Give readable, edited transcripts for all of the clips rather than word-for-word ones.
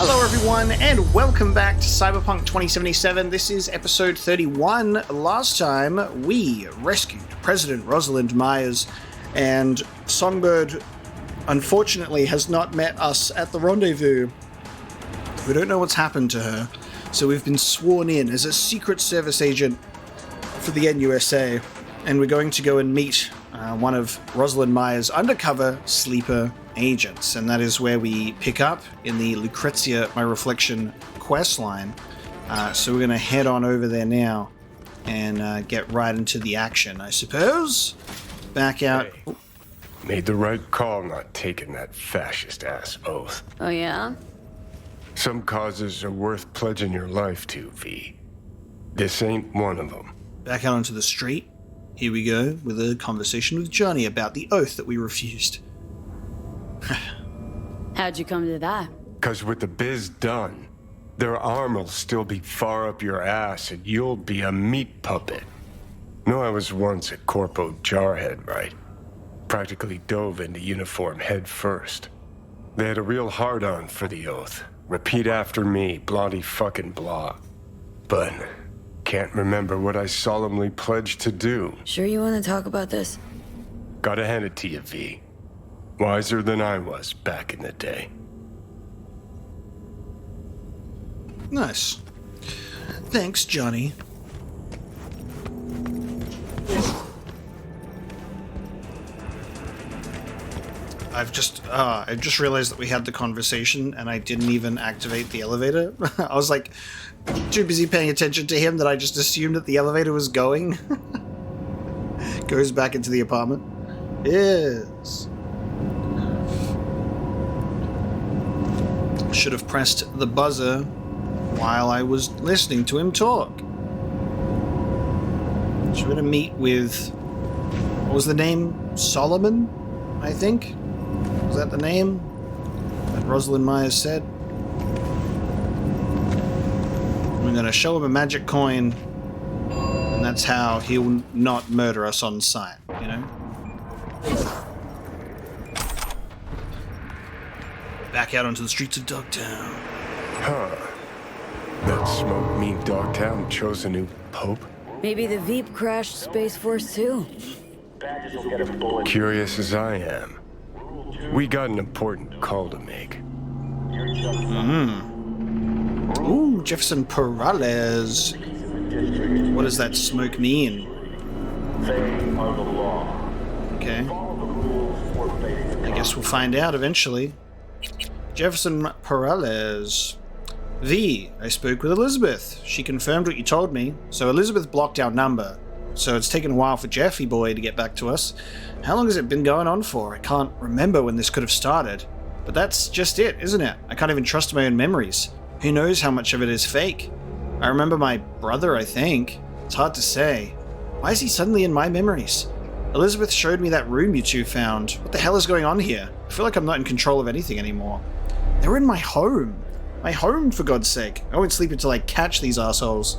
Hello everyone, and welcome back to Cyberpunk 2077. This is episode 31. Last time, we rescued President Rosalind Myers, and Songbird, unfortunately, has not met us at the rendezvous. We don't know what's happened to her, so we've been sworn in as a Secret Service agent for the NUSA, and we're going to go and meet one of Rosalind Myers' undercover sleeper agents, and that is where we pick up in the Lucretia, My Reflection quest line. So we're going to head on over there now and get right into the action, I suppose. Back out. Hey, made the right call not taking that fascist-ass oath. Oh, yeah? Some causes are worth pledging your life to, V. This ain't one of them. Back out onto the street. Here we go with a conversation with Johnny about the oath that we refused. How'd you come to that? 'Cause with the biz done, their arm'll still be far up your ass and you'll be a meat puppet. No, I was once a corpo jarhead, right? Practically dove into uniform head first. They had a real hard-on for the oath. Repeat after me, bloody fucking blah. But can't remember what I solemnly pledged to do. Sure you want to talk about this? Gotta hand it to you, V. Wiser than I was back in the day. Nice. Thanks, Johnny. I just realized that we had the conversation and I didn't even activate the elevator. I was like too busy paying attention to him that I just assumed that the elevator was going. Goes back into the apartment. Yes. Should have pressed the buzzer while I was listening to him talk. So we're gonna meet with, what was the name? Solomon, I think? Was that the name that Rosalind Myers said? We're gonna show him a magic coin, and that's how he'll not murder us on sight, you know? Back out onto the streets of Dogtown. Huh. That smoke mean Dogtown chose a new pope? Maybe the Veep crashed Space Force too. Curious as I am. We got an important call to make. Ooh, Jefferson Peralez. What does that smoke mean? Okay. I guess we'll find out eventually. Jefferson Peralez. V, I spoke with Elizabeth. She confirmed what you told me. So Elizabeth blocked our number. So it's taken a while for Jeffy boy to get back to us. How long has it been going on for? I can't remember when this could have started. But that's just it, isn't it? I can't even trust my own memories. Who knows how much of it is fake? I remember my brother, I think. It's hard to say. Why is he suddenly in my memories? Elizabeth showed me that room you two found. What the hell is going on here? I feel like I'm not in control of anything anymore. They were in my home. My home, for God's sake. I won't sleep until I catch these assholes.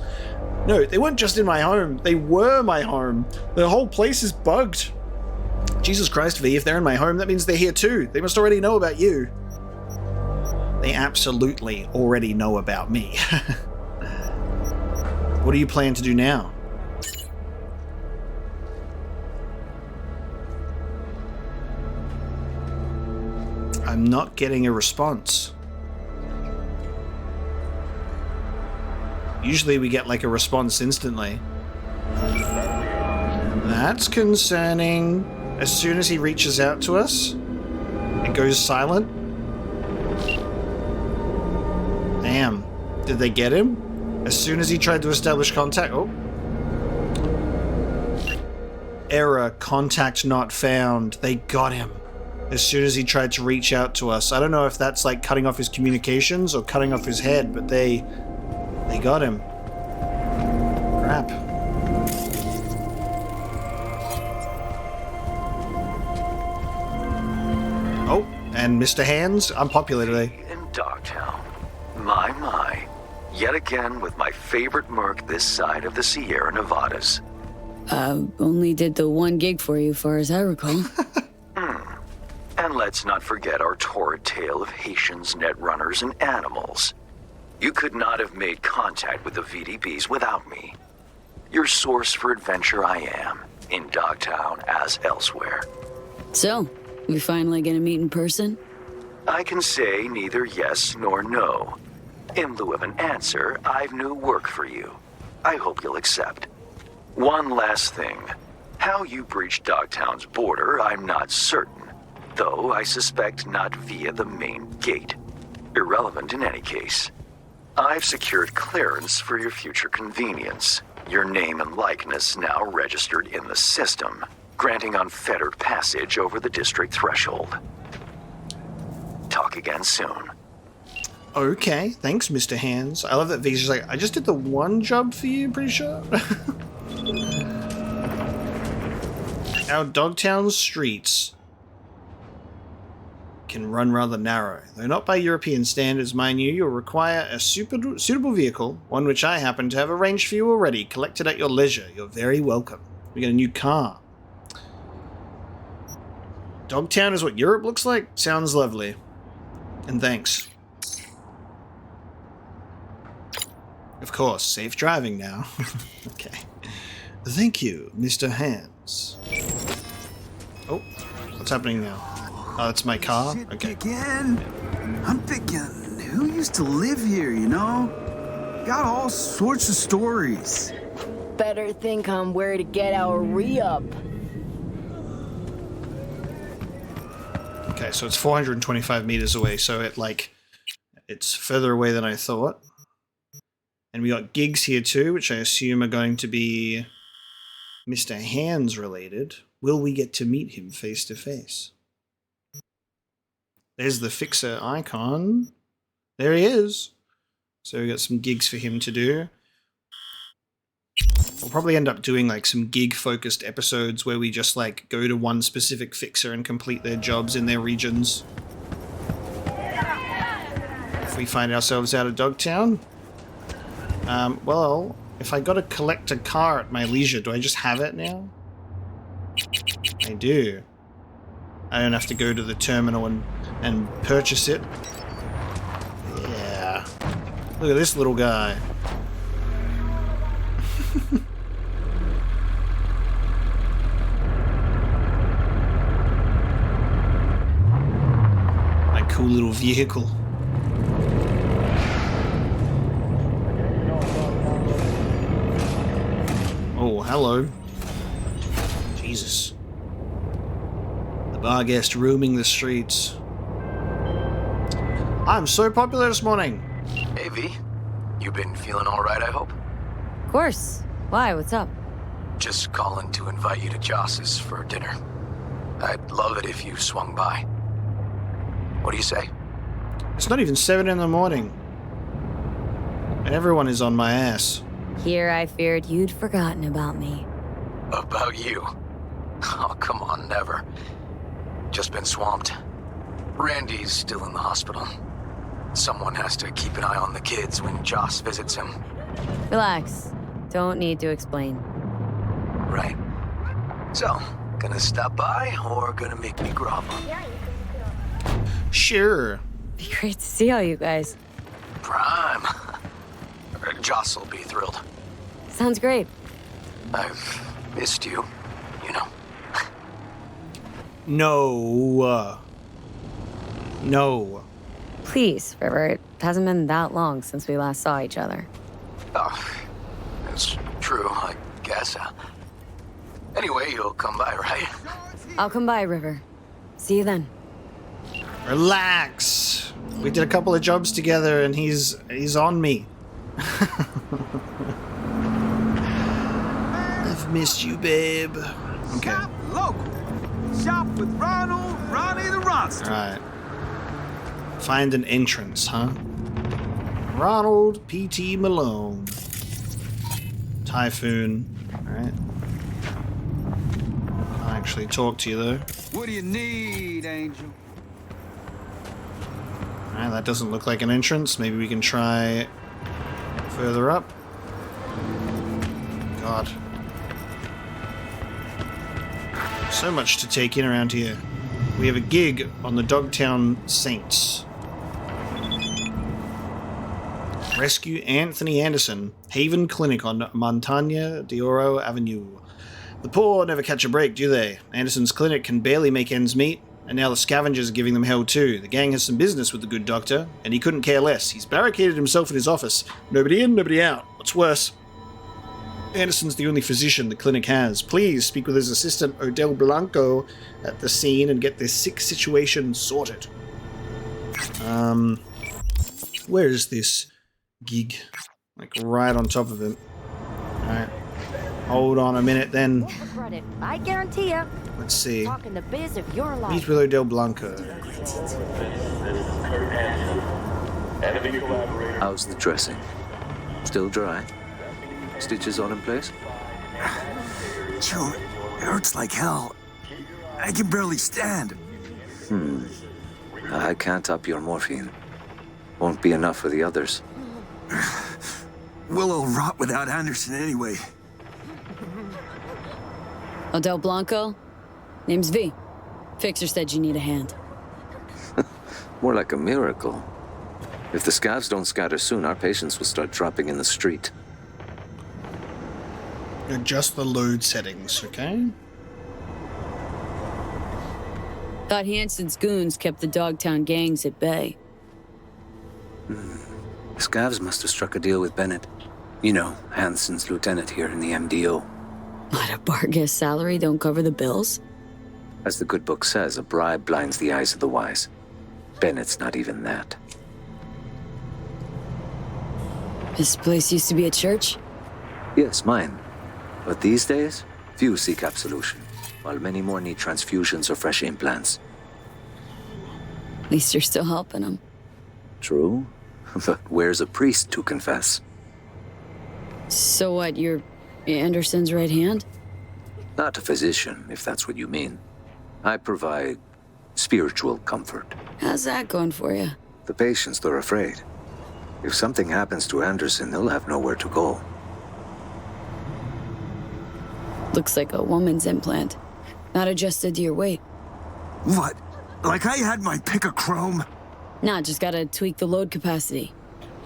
No, they weren't just in my home. They were my home. The whole place is bugged. Jesus Christ, V, if they're in my home, that means they're here too. They must already know about you. They absolutely already know about me. What do you plan to do now? I'm not getting a response. Usually we get like a response instantly. That's concerning. As soon as he reaches out to us, it goes silent. Damn. Did they get him? As soon as he tried to establish contact... Oh. Error. Contact not found. They got him. As soon as he tried to reach out to us. I don't know if that's like cutting off his communications or cutting off his head, but they got him. Crap. Oh, and Mr. Hands, I'm popular today. In Dogtown. My. Yet again with my favorite merc this side of the Sierra Nevadas. Only did the one gig for you, far as I recall. And let's not forget our torrid tale of Haitians, netrunners, and animals. You could not have made contact with the VDBs without me. Your source for adventure I am, in Dogtown as elsewhere. So, we finally gonna meet in person? I can say neither yes nor no. In lieu of an answer, I've new work for you. I hope you'll accept. One last thing. How you breached Dogtown's border, I'm not certain. Though I suspect not via the main gate. Irrelevant in any case. I've secured clearance for your future convenience. Your name and likeness now registered in the system, granting unfettered passage over the district threshold. Talk again soon. Okay, thanks, Mr. Hands. I love that V's just like, I just did the one job for you, pretty sure. Our Dogtown streets can run rather narrow. Though not by European standards, mind you, you'll require a suitable vehicle, one which I happen to have arranged for you already. Collect it at your leisure. You're very welcome. We get a new car. Dogtown is what Europe looks like? Sounds lovely. And thanks. Of course, safe driving now. Okay. Thank you, Mr. Hands. Oh, what's happening now? Oh, that's my car? Shit, Okay. again? I'm thinking, who used to live here, you know? Got all sorts of stories. Better think on where to get our re-up. Okay, so it's 425 meters away, so it's further away than I thought. And we got gigs here too, which I assume are going to be Mr. Hands related. Will we get to meet him face to face? There's the fixer icon. There he is. So we got some gigs for him to do. We'll probably end up doing like some gig focused episodes where we just like go to one specific fixer and complete their jobs in their regions. If we find ourselves out of Dogtown. Well, if I got to collect a car at my leisure, do I just have it now? I do. I don't have to go to the terminal and purchase it. Yeah. Look at this little guy. My cool little vehicle. Oh, hello. Jesus. The bar guest roaming the streets. I'm so popular this morning. Hey, V. You been feeling all right, I hope? Of course. Why? What's up? Just calling to invite you to Joss's for dinner. I'd love it if you swung by. What do you say? It's not even 7 in the morning. And everyone is on my ass. Here I feared you'd forgotten about me. About you? Oh, come on, never. Just been swamped. Randy's still in the hospital. Someone has to keep an eye on the kids when Joss visits him. Relax. Don't need to explain. Right. So, gonna stop by or gonna make me grovel? Sure. Be great to see all you guys. Prime. Joss will be thrilled. Sounds great. I've missed you, you know. No. No. Please, River. It hasn't been that long since we last saw each other. Oh, that's true, I guess. Anyway, you'll come by, right? I'll come by, River. See you then. Relax. We did a couple of jobs together and he's on me. I've missed you, babe. Okay. Shop local. Shop with Ronnie the Ronster. Alright. Find an entrance, huh? Ronald P.T. Malone. Typhoon. Alright. I'll actually talk to you, though. What do you need, Angel? Alright, that doesn't look like an entrance. Maybe we can try further up. God. So much to take in around here. We have a gig on the Dogtown Saints. Rescue Anthony Anderson, Haven Clinic on Montaña de Oro Avenue. The poor never catch a break, do they? Anderson's clinic can barely make ends meet, and now the scavengers are giving them hell too. The gang has some business with the good doctor, and he couldn't care less. He's barricaded himself in his office. Nobody in, nobody out. What's worse? Anderson's the only physician the clinic has. Please speak with his assistant Odell Blanco at the scene and get this sick situation sorted. Where is this gig? Like right on top of it. Alright. Hold on a minute then. Won't regret it. I guarantee you. Let's see. Talking the biz of your life. Meet with Odell Blanco. How's the dressing? Still dry? Stitches all in place? Joe, it hurts like hell. I can barely stand. I can't up your morphine. Won't be enough for the others. We'll all rot without Anderson anyway. Odell Blanco? Name's V. Fixer said you need a hand. More like a miracle. If the scavs don't scatter soon, our patients will start dropping in the street. Adjust the load settings, okay? Thought Hanson's goons kept the Dogtown gangs at bay. The scavs must have struck a deal with Bennett. You know, Hanson's lieutenant here in the MDO. What, a Bargas salary don't cover the bills? As the good book says, a bribe blinds the eyes of the wise. Bennett's not even that. This place used to be a church? Yes, mine. But these days, few seek absolution, while many more need transfusions or fresh implants. At least you're still helping them. True, but where's a priest to confess? So what, you're Anderson's right hand? Not a physician, if that's what you mean. I provide spiritual comfort. How's that going for you? The patients, they're afraid. If something happens to Anderson, they'll have nowhere to go. Looks like a woman's implant. Not adjusted to your weight. What? Like I had my pick of chrome? Nah, just gotta tweak the load capacity.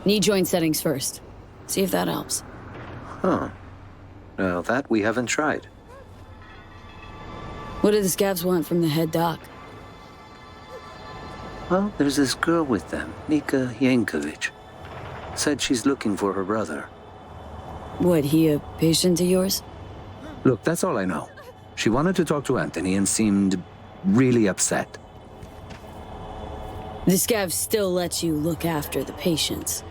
Knee joint settings first. See if that helps. Huh. Well, that we haven't tried. What do the scavs want from the head doc? Well, there's this girl with them, Nika Yankovic. Said she's looking for her brother. What, he a patient of yours? Look, that's all I know. She wanted to talk to Anthony and seemed really upset. The scavs still let you look after the patients.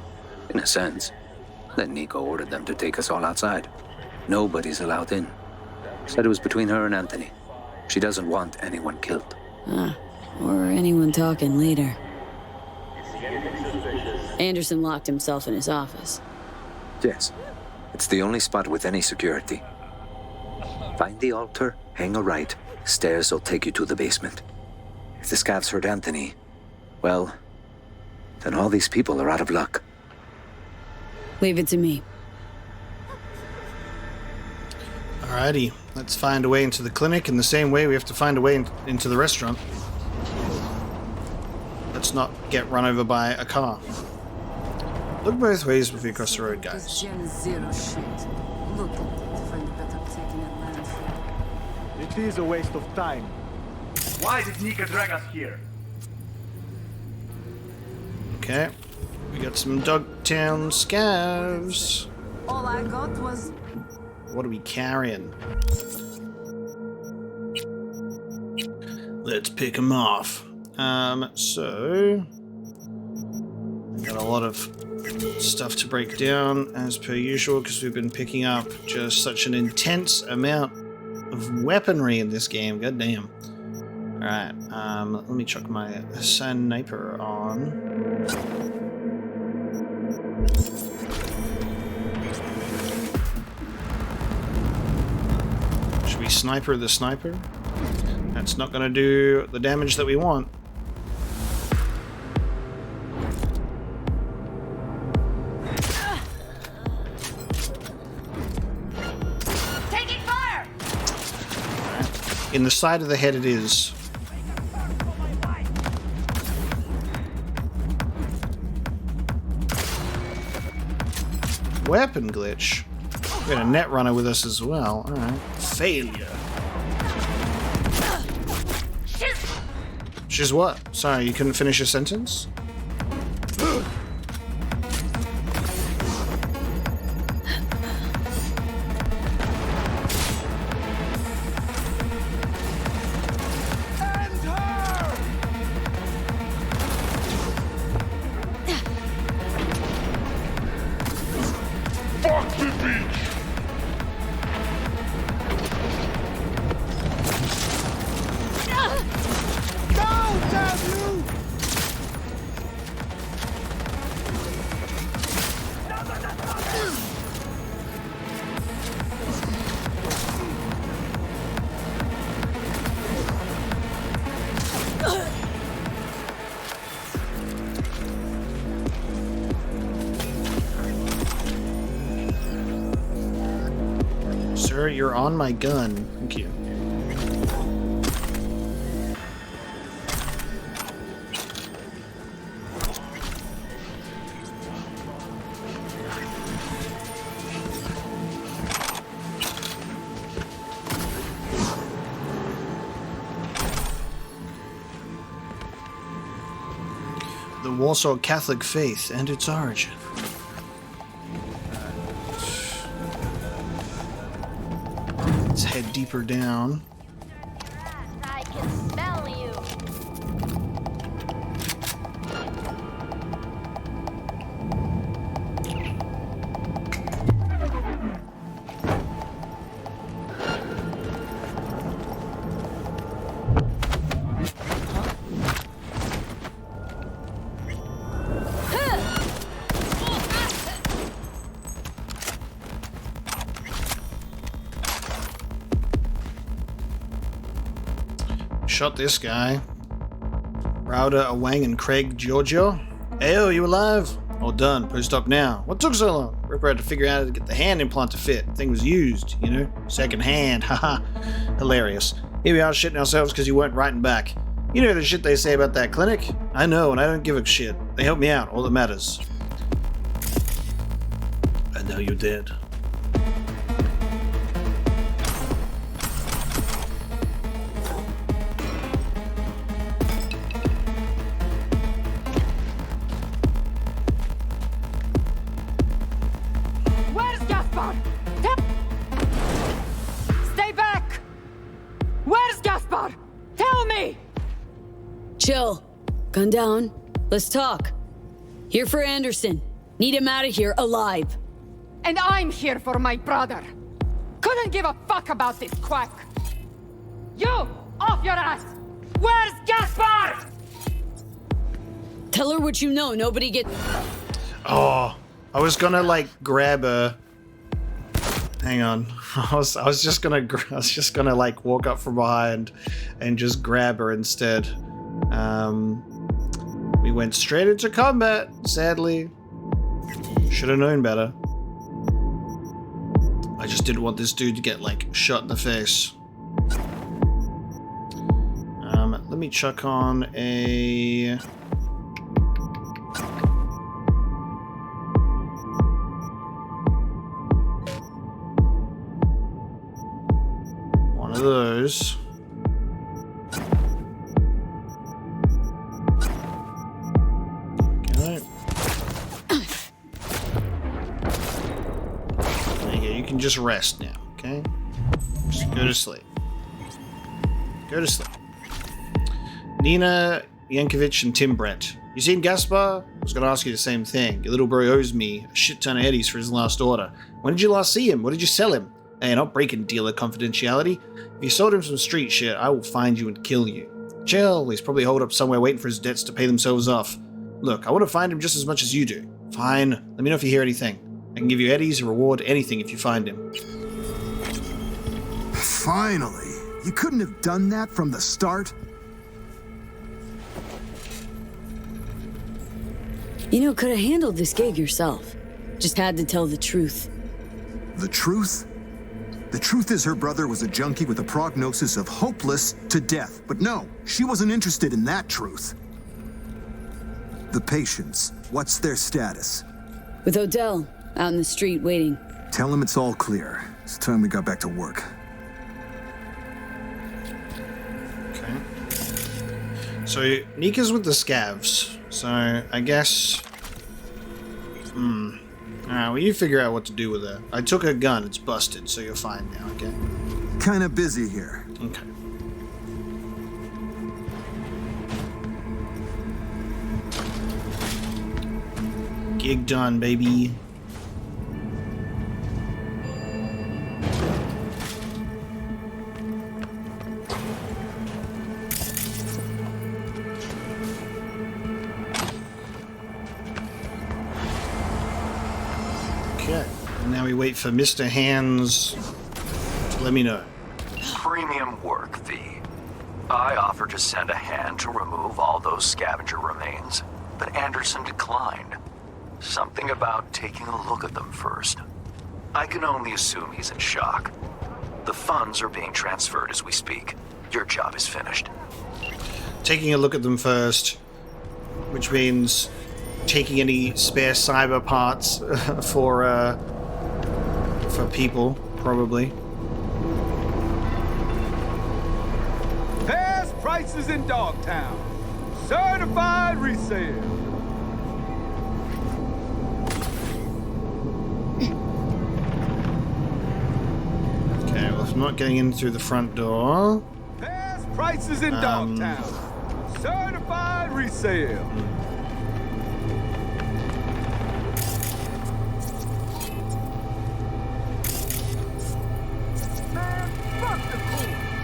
In a sense. Then Nico ordered them to take us all outside. Nobody's allowed in. Said it was between her and Anthony. She doesn't want anyone killed. Or anyone talking later. Anderson locked himself in his office. Yes. It's the only spot with any security. Find the altar, hang a right. Stairs will take you to the basement. If the scavs heard Anthony, well, then all these people are out of luck. Leave it to me. Alrighty, let's find a way into the clinic in the same way we have to find a way into the restaurant. Let's not get run over by a car. Look both ways before you cross the road, guys. Gen Zero shit. Look at it. Find a better taking a landfill. It is a waste of time. Why did Nika drag us here? Okay, we got some Dogtown scavs. All I got was... What are we carrying? Let's pick them off. So... Got a lot of stuff to break down, as per usual, because we've been picking up just such an intense amount of weaponry in this game. God damn. Alright, let me chuck my sniper on. Should we sniper the sniper? That's not going to do the damage that we want. Taking fire! In the side of the head it is. Weapon glitch. We got a net runner with us as well. Alright. Failure. She's what? Sorry, you couldn't finish your sentence? Sir, you're on my gun. Thank you. The Warsaw Catholic faith and its origin. Let's head deeper down. I can smell you. Shot this guy. Rauda, Awang, and Craig Giorgio. Ayo, you alive? All done. Post up now. What took so long? Ripper had to figure out how to get the hand implant to fit. Thing was used, you know? Second hand. Haha. Hilarious. Here we are shitting ourselves because you weren't writing back. You know the shit they say about that clinic? I know, and I don't give a shit. They help me out. All that matters. And now you're dead. Chill. Gun down. Let's talk. Here for Anderson. Need him out of here alive. And I'm here for my brother. Couldn't give a fuck about this quack. You! Off your ass! Where's Gaspar? Tell her what you know. Nobody get... Oh, I was gonna like grab her. Hang on. I was just gonna like walk up from behind and just grab her instead. We went straight into combat, sadly. Should have known better. I just didn't want this dude to get like shot in the face. Let me chuck on a... one of those. Just rest now, okay? Just go to sleep. Go to sleep. Nina Yankovic and Tim Brent. You seen Gaspar? I was gonna ask you the same thing. Your little bro owes me a shit ton of eddies for his last order. When did you last see him? What did you sell him? Hey, not breaking dealer confidentiality. If you sold him some street shit, I will find you and kill you. Chill, he's probably holed up somewhere waiting for his debts to pay themselves off. Look, I want to find him just as much as you do. Fine. Let me know if you hear anything. I can give you eddies or reward anything if you find him. Finally! You couldn't have done that from the start? You know, could have handled this gig yourself. Just had to tell the truth. The truth? The truth is her brother was a junkie with a prognosis of hopeless to death. But no, she wasn't interested in that truth. The patients, what's their status? With Odell, Out in the street waiting. Tell him it's all clear. It's time we got back to work. Okay. So, Nika's with the scavs. So, I guess... Alright, well, you figure out what to do with her. I took her gun. It's busted, so you're fine now, okay? Kinda busy here. Okay. Gig done, baby. Okay, and now we wait for Mr. Hands to let me know. Premium work, V. I offered to send a hand to remove all those scavenger remains, but Anderson declined. Something about taking a look at them first. I can only assume he's in shock. The funds are being transferred as we speak. Your job is finished. Taking a look at them first, which means taking any spare cyber parts for people, probably. Best prices in Dogtown. Certified resale. Okay, well, if I'm not getting in through the front door... Best prices in Dogtown. Certified resale.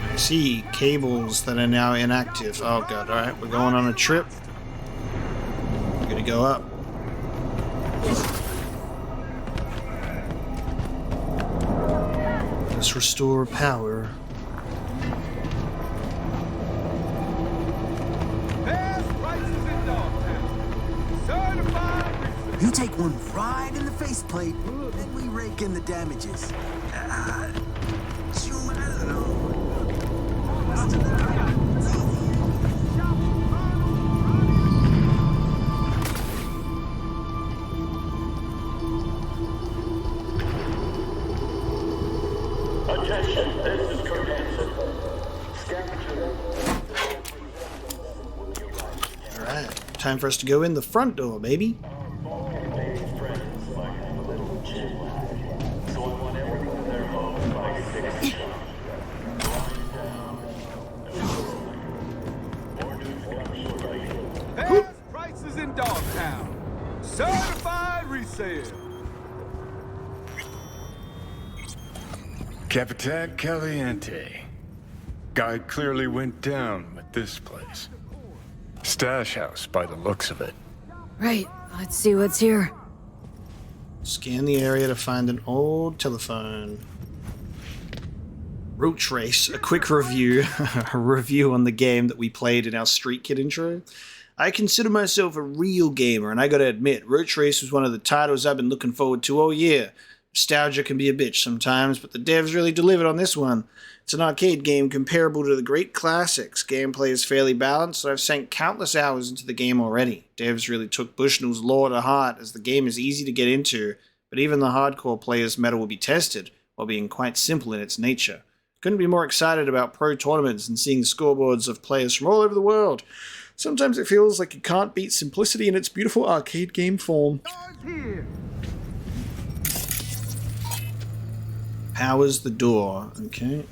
I see cables that are now inactive. Oh god, alright, we're going on a trip. We're gonna go up. Let's restore power. You take one right in the faceplate, then we rake in the damages. I don't know. Attention, this is Kurt Hansen. Alright, time for us to go in the front door, baby. Best prices in Dogtown. Certified resale. Capitan Caliente. Guy clearly went down with this place. Stash house by the looks of it. Right, let's see what's here. Scan the area to find an old telephone. Roach Race, a quick review. A review on the game that we played in our Street Kid intro. I consider myself a real gamer, and I gotta admit, Roach Race was one of the titles I've been looking forward to all year. Nostalgia can be a bitch sometimes, but the devs really delivered on this one. It's an arcade game comparable to the great classics. Gameplay is fairly balanced, and I've sank countless hours into the game already. Devs really took Bushnell's lore to heart, as the game is easy to get into, but even the hardcore player's metal will be tested, while being quite simple in its nature. Couldn't be more excited about pro tournaments and seeing scoreboards of players from all over the world. Sometimes it feels like you can't beat simplicity in its beautiful arcade game form. Powers the door, okay.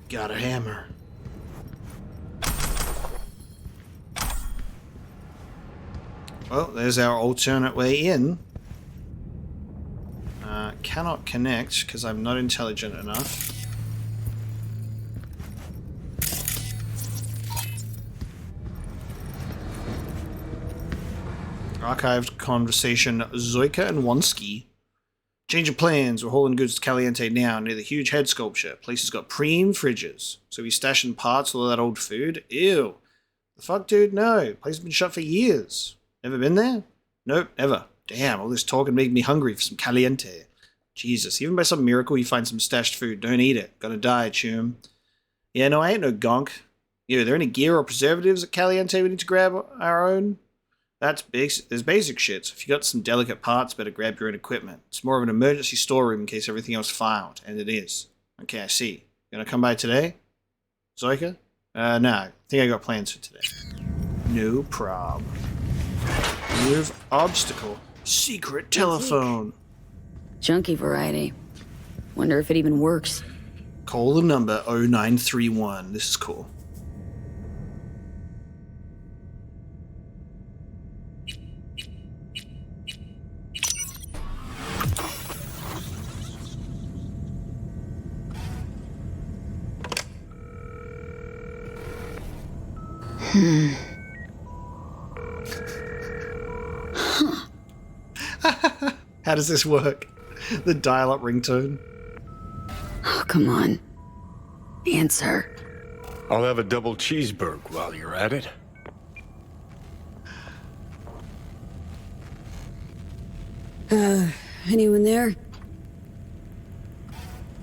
Got a hammer. Well, there's our alternate way in. Cannot connect because I'm not intelligent enough. Archived conversation, Zoika and Wonsky. Change of plans, we're hauling goods to Caliente now, near the huge head sculpture. Place has got preem fridges. So we stashing parts of all that old food? Ew. The fuck, dude? No. Place has been shut for years. Never been there? Nope, never. Damn, all this talking made me hungry for some Caliente. Jesus, even by some miracle you find some stashed food. Don't eat it. Gotta die, Chum. Yeah, no, I ain't no gonk. Are there any gear or preservatives at Caliente we need to grab our own? That's basic. There's basic shit. So if you got some delicate parts, better grab your own equipment. It's more of an emergency storeroom in case everything else failed, and it is. Okay, I see. Gonna come by today? Zoika? No, I think I got plans for today. No prob. Move obstacle. Secret telephone. Junky variety. Wonder if it even works. Call the number 0931. This is cool. How does this work? The dial-up ringtone. Oh, come on. Answer. I'll have a double cheeseburger while you're at it. Anyone there?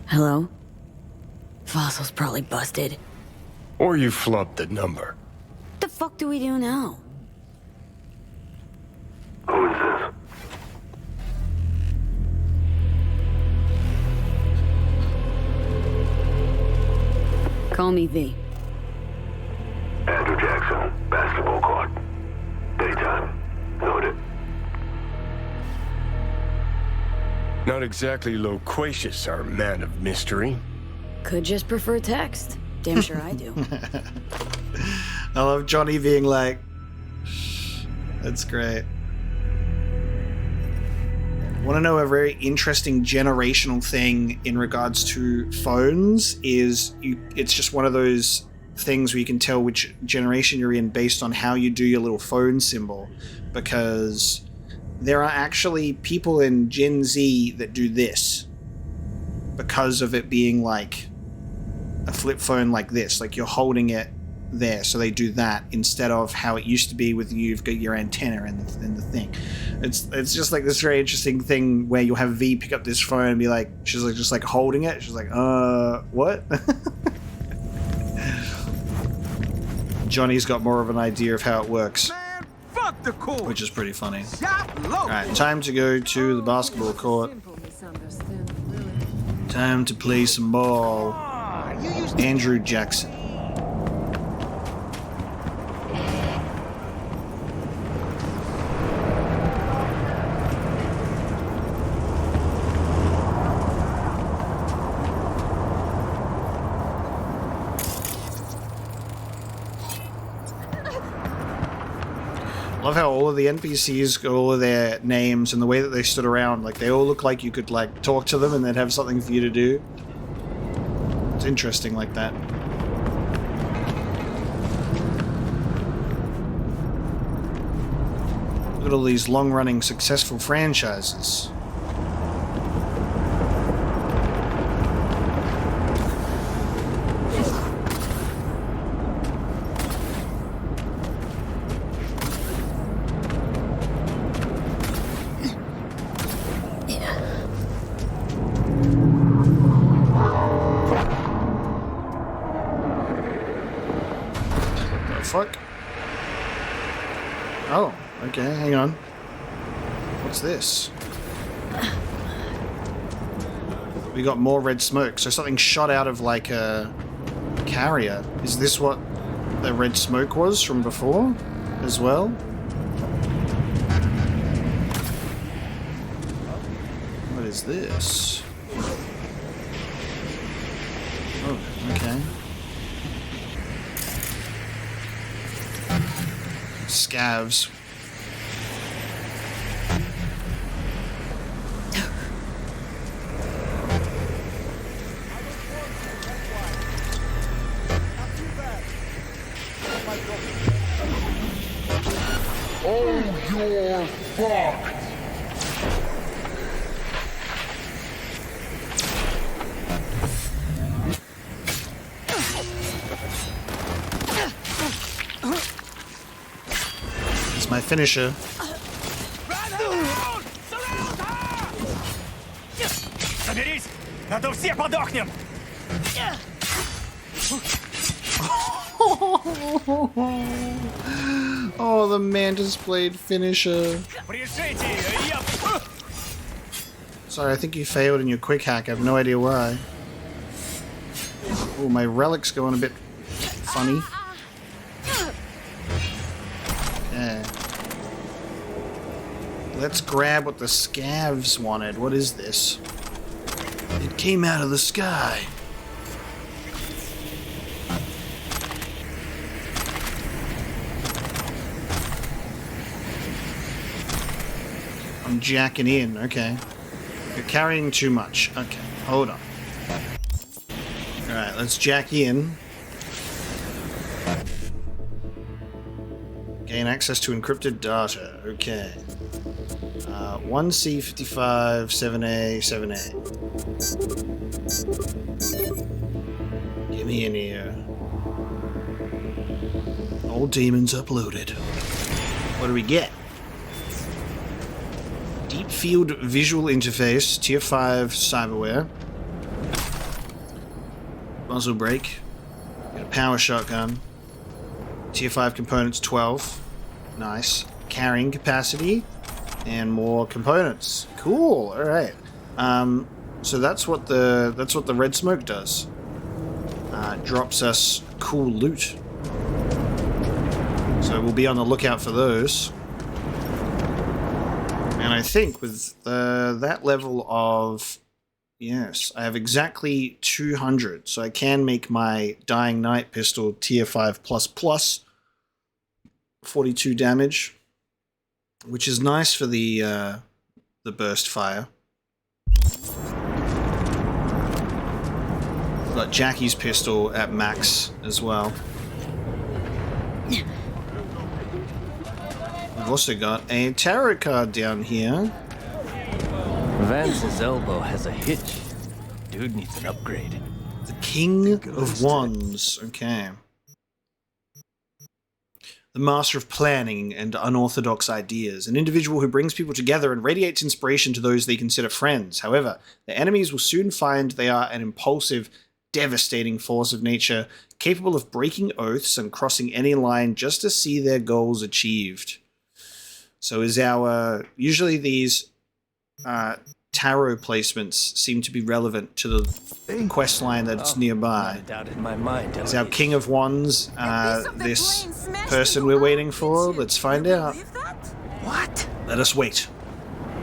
Hello? Fossil's probably busted. Or you flubbed the number. What the fuck do we do now? Who is this? Call me V. Andrew Jackson, basketball court. Daytime. Noted. Not exactly loquacious, our man of mystery. Could just prefer text. Damn sure I do. I love Johnny being like, that's great. Want to know a very interesting generational thing in regards to phones is it's just one of those things where you can tell which generation you're in based on how you do your little phone symbol, because there are actually people in Gen Z that do this because of it being like a flip phone like this, like you're holding it there, so they do that instead of how it used to be with you've got your antenna in the thing. It's just like this very interesting thing where you'll have V pick up this phone and be like, she's like just like holding it, she's like, what? Johnny's got more of an idea of how it works. Man, fuck the court. Which is pretty funny. Shot low. Alright, time to go to the basketball court. Time to play some ball. Andrew Jackson. Love how all of the NPCs got all of their names and the way that they stood around. Like, they all look like you could, like, talk to them and they'd have something for you to do. It's interesting like that. Look at all these long-running, successful franchises. Oh, okay, hang on. What's this? We got more red smoke, so something shot out of like a carrier. Is this what the red smoke was from before as well? What is this? Oh, okay. Scavs. Oh, you're fucked. It's my finisher. А то все подохнем! Oh, the Mantis Blade finisher. Sorry, I think you failed in your quick hack. I have no idea why. Oh, my relic's going a bit funny. Yeah. Let's grab what the scavs wanted. What is this? It came out of the sky. I'm jacking in, okay. You're carrying too much. Okay, hold on. Alright, let's jack in. Gain access to encrypted data. Okay. 1C55, 7A, 7A. Get me in here. All demons uploaded. What do we get? Deep Field Visual Interface, Tier 5 Cyberware. Muzzle Brake. Get a Power Shotgun. Tier 5 components 12. Nice. Carrying capacity. And more components. Cool, alright. So that's what the red smoke does. Drops us cool loot. So we'll be on the lookout for those. And I think with that level of... Yes, I have exactly 200. So I can make my Dying Knight pistol tier 5++. 42 damage. Which is nice for the burst fire. Got Jackie's pistol at max as well. We've also got a tarot card down here. Vance's elbow has a hitch. Dude needs an upgrade. The King of Wands. Okay. The master of planning and unorthodox ideas. An individual who brings people together and radiates inspiration to those they consider friends. However, their enemies will soon find they are an impulsive, devastating force of nature, capable of breaking oaths and crossing any line just to see their goals achieved. So is our... Usually these tarot placements seem to be relevant to the quest line that's nearby. Not a doubt in my mind. Is our King of Wands this person we're waiting for? Let's find out. What? Let us wait.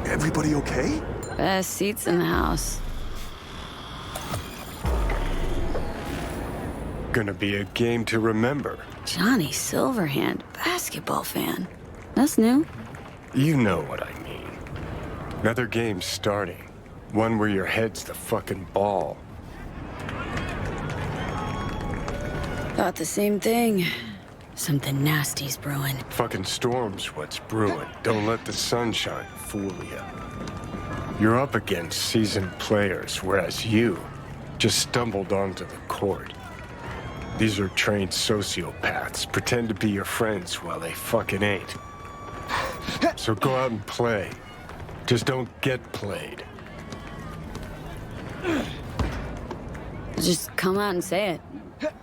Everybody okay? Best seats in the house. Gonna be a game to remember. Johnny Silverhand, basketball fan. That's new. You know what I mean. Another game starting. One where your head's the fucking ball. Thought the same thing. Something nasty's brewing. Fucking storm's what's brewing. Don't let the sunshine fool you. You're up against seasoned players, whereas you just stumbled onto the court. These are trained sociopaths. Pretend to be your friends while they fucking ain't. So go out and play. Just don't get played. Just come out and say it.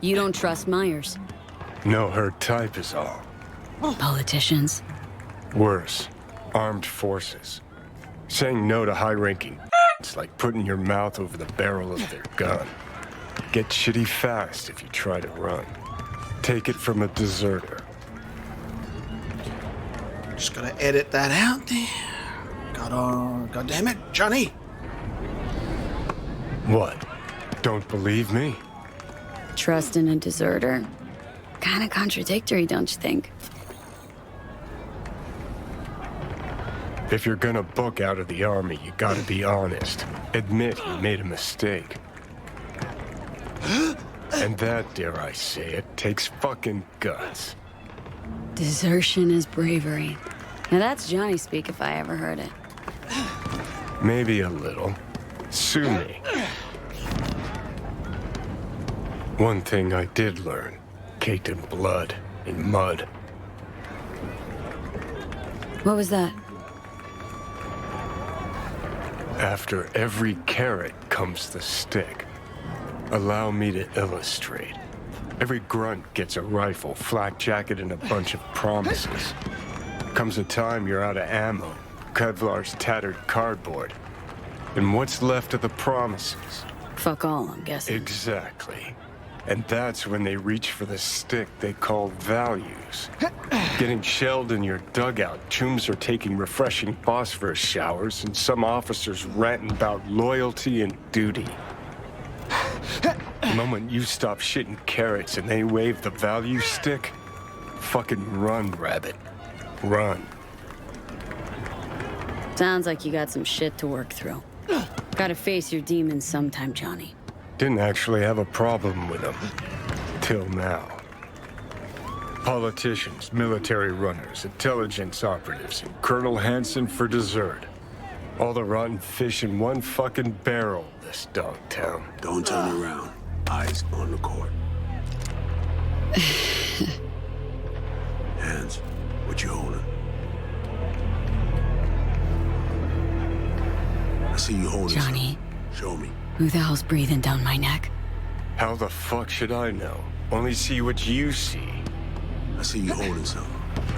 You don't trust Myers. No, her type is all. Politicians. Worse, armed forces. Saying no to high-ranking it's like putting your mouth over the barrel of their gun. Get shitty fast if you try to run. Take it from a deserter. Just gotta edit that out there. God damn it, Johnny! What? Don't believe me? Trust in a deserter? Kinda contradictory, don't you think? If you're gonna book out of the army, you gotta be honest. Admit you made a mistake. And that, dare I say it, takes fucking guts. Desertion is bravery. Now that's Johnny speak if I ever heard it. Maybe a little. Sue me. One thing I did learn, caked in blood, in mud. What was that? After every carrot comes the stick. Allow me to illustrate. Every grunt gets a rifle, flak jacket, and a bunch of promises. Comes a time you're out of ammo, Kevlar's tattered cardboard. And what's left of the promises? Fuck all, I'm guessing. Exactly. And that's when they reach for the stick they call values. Getting shelled in your dugout, chooms are taking refreshing phosphorus showers, and some officers ranting about loyalty and duty. The moment you stop shitting carrots and they wave the value stick, fucking run, rabbit. Run. Sounds like you got some shit to work through. Gotta face your demons sometime, Johnny. Didn't actually have a problem with them. Till now. Politicians, military runners, intelligence operatives, and Colonel Hanson for dessert. All the rotten fish in one fucking barrel, this Dogtown. Don't turn around. Eyes on the court. Hands, what you holding? I see you holding Johnny. something. Show me. Who the hell's breathing down my neck? How the fuck should I know? Only see what you see. I see you holding something.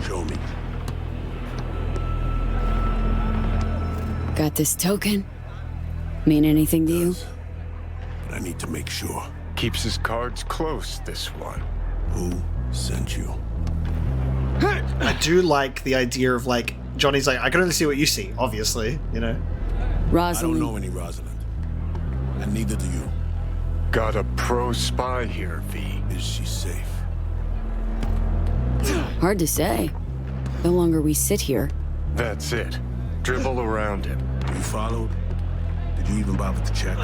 Show me. Got this token? Mean anything to you? But I need to make sure. Keeps his cards close, this one. Who sent you? I do like the idea of, like, Johnny's like, I can only see what you see, obviously, you know? Rosalind. I don't know any Rosalind. And neither do you. Got a pro spy here, V. Is she safe? Hard to say. The longer we sit here. That's it. Dribble around him. You followed? Did you even bother to check?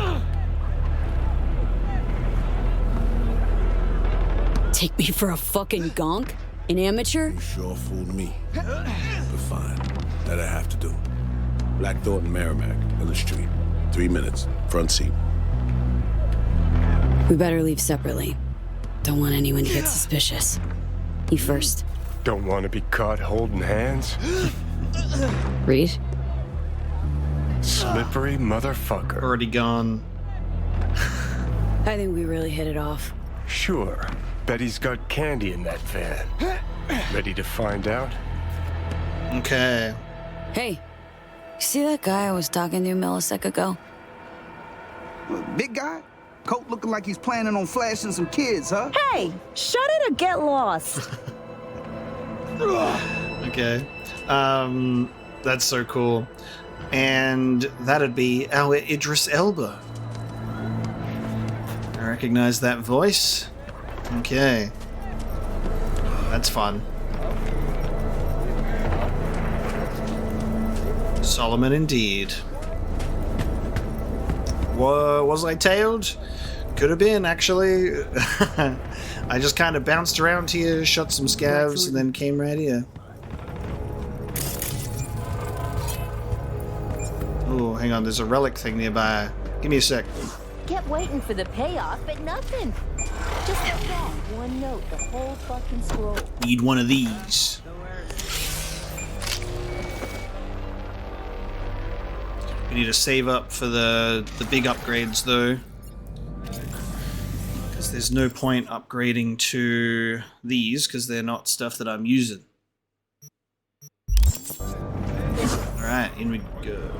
Take me for a fucking gonk? An amateur? You sure fooled me. But fine. That I have to do. Black Thornton Merrimack, on the street. 3 minutes. Front seat. We better leave separately. Don't want anyone to get suspicious. You first. Don't want to be caught holding hands? Reed? Slippery motherfucker. Already gone. I think we really hit it off. Sure. Bet he's got candy in that van. Ready to find out? Okay. Hey, you see that guy I was talking to a millisecond ago? Big guy? Coat looking like he's planning on flashing some kids, huh? Hey, shut it or get lost. Okay. That's so cool. And that'd be our Idris Elba. I recognize that voice. Okay. That's fun. Solomon indeed. Was I tailed? Could have been, actually. I just kind of bounced around here, shot some scavs, and then came right here. Oh, hang on, there's a relic thing nearby. Give me a sec. Kept waiting for the payoff, but nothing. Just like that, one note, the whole fucking scroll. Need one of these. We need to save up for the big upgrades, though. Because there's no point upgrading to these, because they're not stuff that I'm using. Alright, in we go.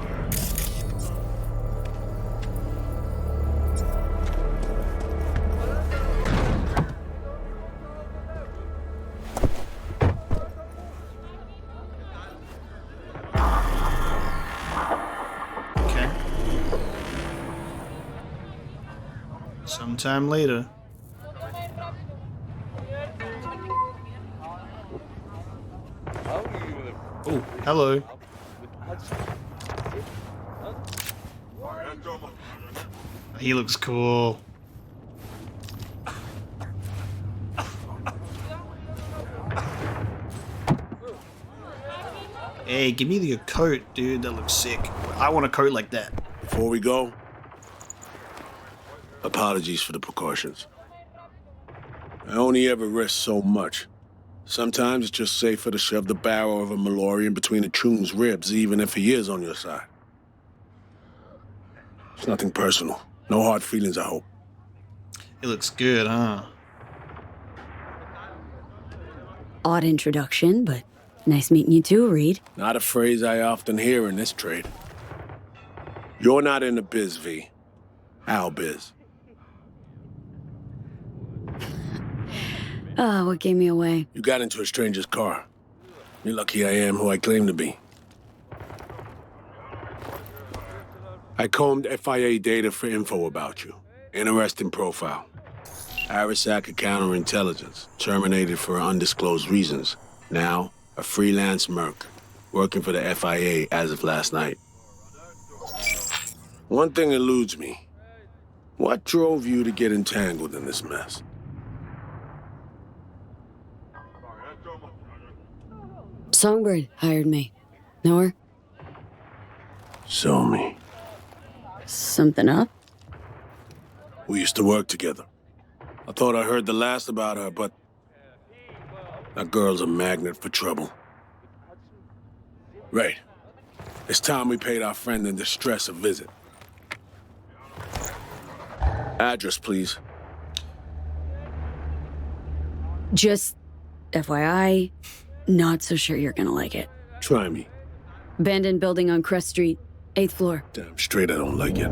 Sometime later. Oh, hello. He looks cool. Hey, give me the coat, dude. That looks sick. I want a coat like that. Before we go, apologies for the precautions. I only ever risk so much. Sometimes it's just safer to shove the barrel of a Malorian between a Choom's ribs, even if he is on your side. It's nothing personal. No hard feelings, I hope. It looks good, huh? Odd introduction, but nice meeting you too, Reed. Not a phrase I often hear in this trade. You're not in the biz, V. Our biz. Ah, what gave me away? You got into a stranger's car. You're lucky I am who I claim to be. I combed FIA data for info about you. Interesting profile. Arasaka counterintelligence, terminated for undisclosed reasons. Now, a freelance merc, working for the FIA as of last night. One thing eludes me. What drove you to get entangled in this mess? Songbird hired me. Know her? Show me. Something up? We used to work together. I thought I heard the last about her, but that girl's a magnet for trouble. Right. It's time we paid our friend in distress a visit. Address, please. Just FYI, not so sure you're gonna like it. Try me. Abandoned building on Crest Street, 8th floor. Damn straight I don't like it.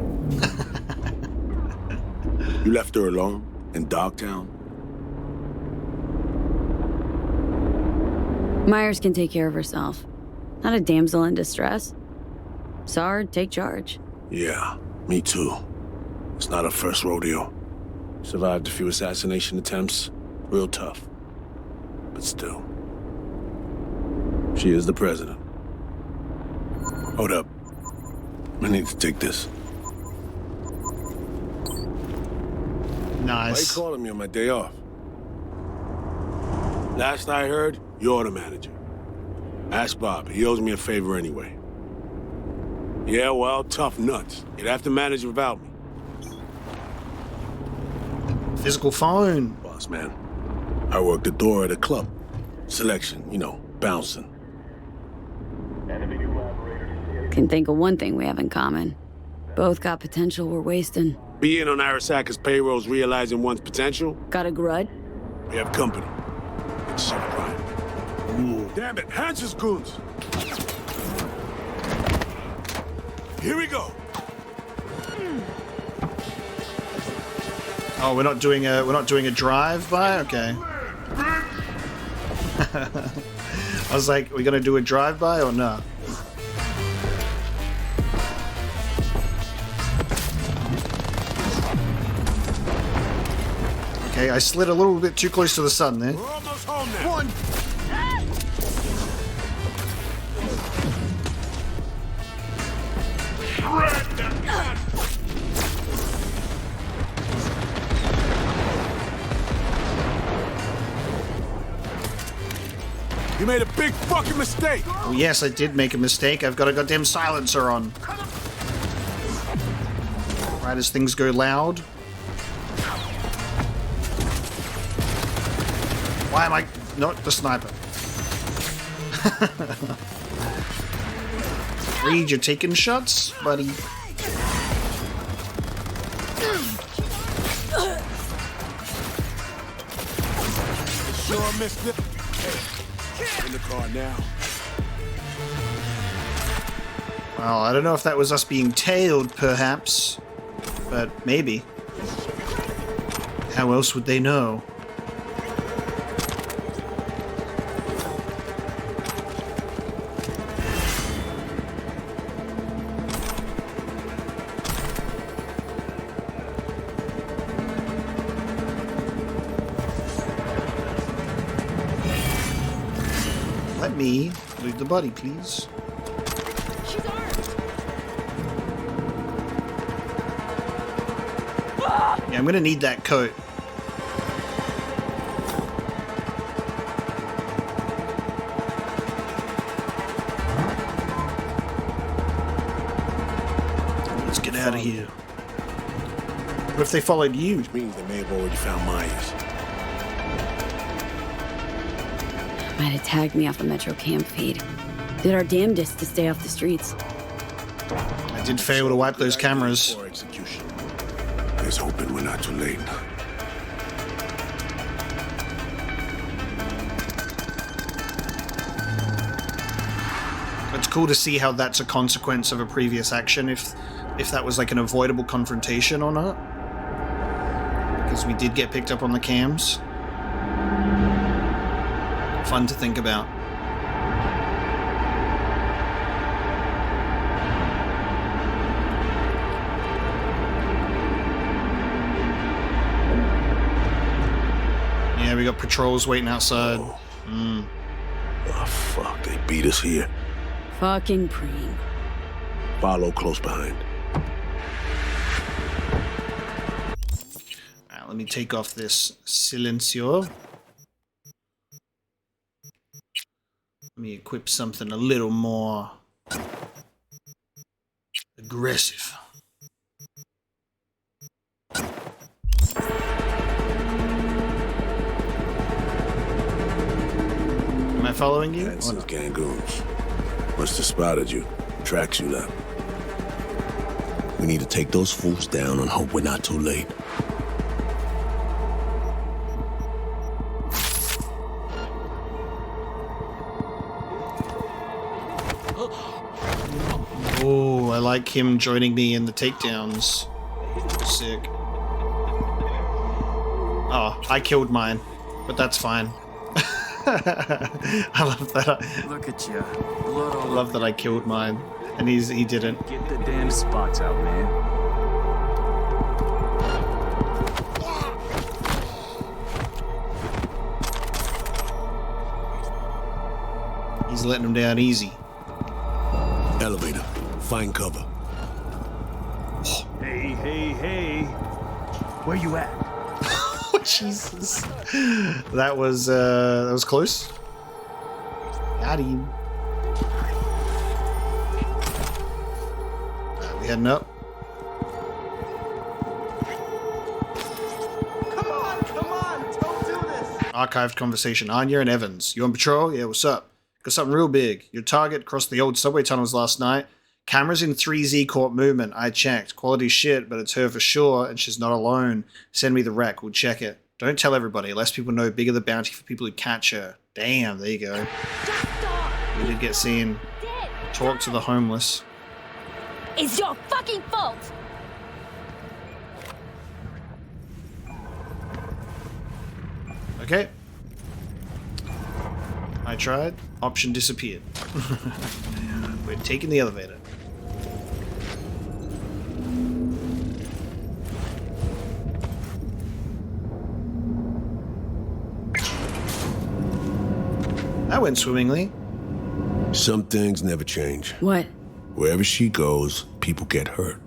You left her alone in Dogtown? Myers can take care of herself. Not a damsel in distress. Saw her take charge. Yeah, me too. It's not her first rodeo. Survived a few assassination attempts. Real tough. But still. She is the president. Hold up. I need to take this. Nice. Why are you calling me on my day off? Last I heard, you're the manager. Ask Bob. He owes me a favor anyway. Yeah, well, tough nuts. You'd have to manage without me. Physical phone. Boss man. I work the door at a club. Selection, you know, bouncing. Can think of one thing we have in common. Both got potential we're wasting. Being on Arasaka's payroll's realizing one's potential? Got a grud? We have company. It's subprime. Ooh. Damn it, Hans's goons! Here we go. Oh, we're not doing a drive-by? Okay. I was like, are we gonna do a drive-by or not? Okay, I slid a little bit too close to the sun there. We're almost home now. One. You made a big fucking mistake. Oh, yes, I did make a mistake. I've got a goddamn silencer on. Right as things go loud. Why am I not the sniper? Reed, you're taking shots, buddy. Sure missed it. In the car now. Well, I don't know if that was us being tailed, perhaps. But maybe. How else would they know? Let me loot the body, please. Yeah, I'm gonna need that coat. Let's get out of here. What if they followed you? Which means they may have already found Myers. Might have tagged me off the Metro Cam feed. Did our damnedest to stay off the streets. I did fail to wipe those cameras. Here's hoping we're not too late. It's cool to see how that's a consequence of a previous action, if that was like an avoidable confrontation or not. Because we did get picked up on the cams. Fun to think about. Yeah, we got patrols waiting outside. Oh, fuck, they beat us here. Fucking preem. Follow close behind. Alright, let me take off this silencio. Let me equip something a little more aggressive. Am I following you? Hansen's Gangoons. Must have spotted you. Tracks you now. We need to take those fools down and hope we're not too late. Oh, I like him joining me in the takedowns. Sick. Oh, I killed mine, but that's fine. I love that. Look at you. I love that I killed mine, and he didn't. Get the damn spots out, man. He's letting him down easy. Elevator. Find cover. Hey, hey, hey. Where you at? Oh, Jesus. That was close. Got him. We heading up. Come on, don't do this. Archived conversation. Anya and Evans. You on patrol? Yeah, what's up? Got something real big. Your target crossed the old subway tunnels last night. Cameras in 3Z caught movement. I checked. Quality shit, but it's her for sure, and she's not alone. Send me the rec. We'll check it. Don't tell everybody. Less people know, bigger the bounty for people who catch her. Damn, there you go. We did get seen. Talk to the homeless. It's your fucking fault! Okay. I tried. Option disappeared. We're taking the elevator. That went swimmingly. Some things never change. What? Wherever she goes, people get hurt.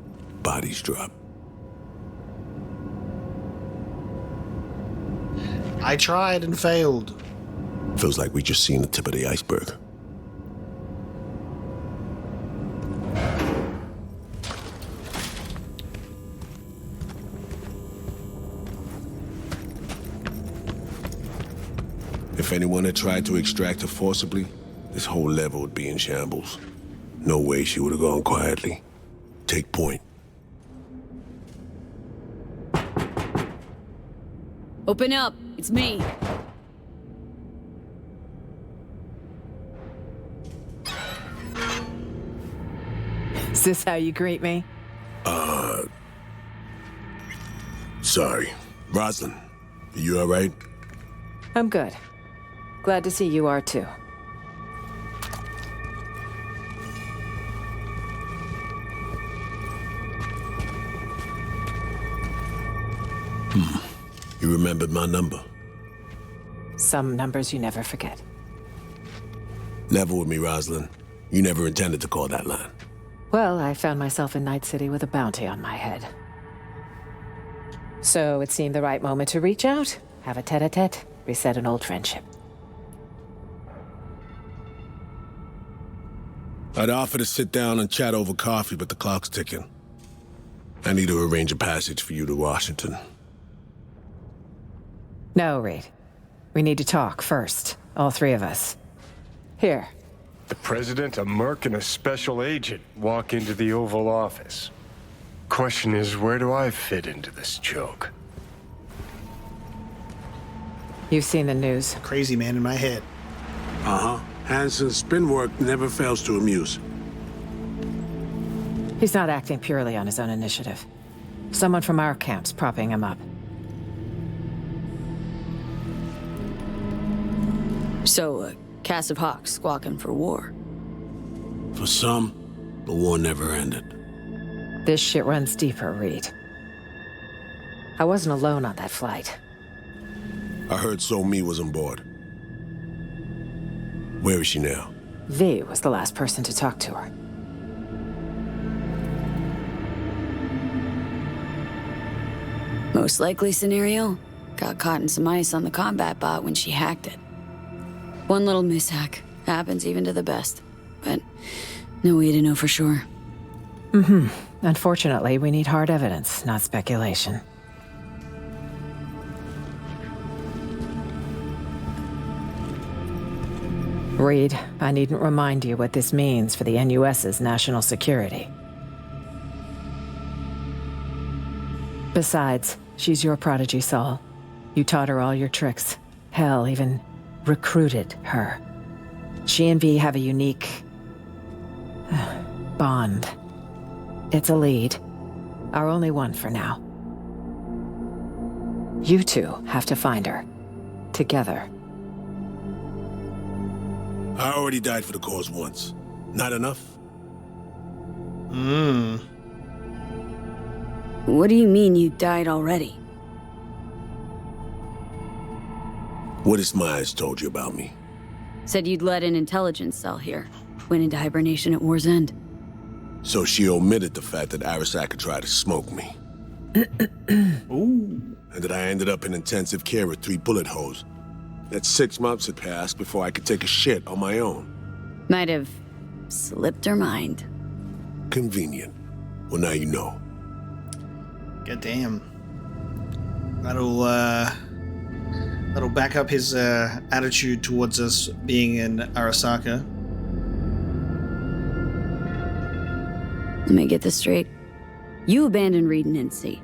Bodies drop. I tried and failed. Feels like we just seen the tip of the iceberg. If anyone had tried to extract her forcibly, this whole level would be in shambles. No way she would have gone quietly. Take point. Open up. It's me. Is this how you greet me? Sorry. Rosalind, are you all right? I'm good. Glad to see you are too. You remembered my number. Some numbers you never forget. Level with me, Rosalind. You never intended to call that line. Well, I found myself in Night City with a bounty on my head. So it seemed the right moment to reach out, have a tete-a-tete, reset an old friendship. I'd offer to sit down and chat over coffee, but the clock's ticking. I need to arrange a passage for you to Washington. No, Reed. We need to talk first. All three of us. Here. The president, a merc, and a special agent walk into the Oval Office. Question is, where do I fit into this joke? You've seen the news. Crazy man in my head. Uh-huh. Hansen's spin work never fails to amuse. He's not acting purely on his own initiative. Someone from our camp's propping him up. So, a cast of hawks squawking for war. For some, the war never ended. This shit runs deeper, Reed. I wasn't alone on that flight. I heard So-Mi was on board. Where is she now? V was the last person to talk to her. Most likely scenario, got caught in some ice on the combat bot when she hacked it. One little mishack happens even to the best, but no way to know for sure. Unfortunately, we need hard evidence, not speculation. Reed, I needn't remind you what this means for the NUS's national security. Besides, she's your prodigy, Saul. You taught her all your tricks. Hell, even recruited her. She and V have a unique bond. It's a lead. Our only one for now. You two have to find her. Together. I already died for the cause once. Not enough? What do you mean you died already? What has Myers told you about me? Said you'd led an intelligence cell here. Went into hibernation at war's end. So she omitted the fact that Arasaka tried to smoke me. Ooh. And that I ended up in intensive care with 3 bullet holes. That 6 months had passed before I could take a shit on my own. Might have slipped her mind. Convenient. Well, now you know. Goddamn. That'll back up his attitude towards us being in Arasaka. Let me get this straight. You abandoned Reed and Incy.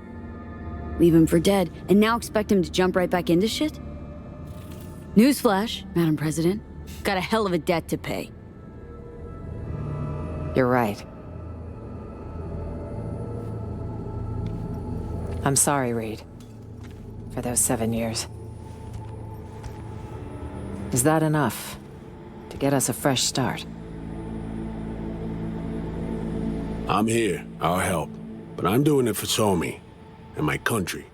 Leave him for dead, and now expect him to jump right back into shit? Newsflash, Madam President. Got a hell of a debt to pay. You're right. I'm sorry, Reed. For those 7 years. Is that enough to get us a fresh start? I'm here. I'll help. But I'm doing it for So-Mi and my country.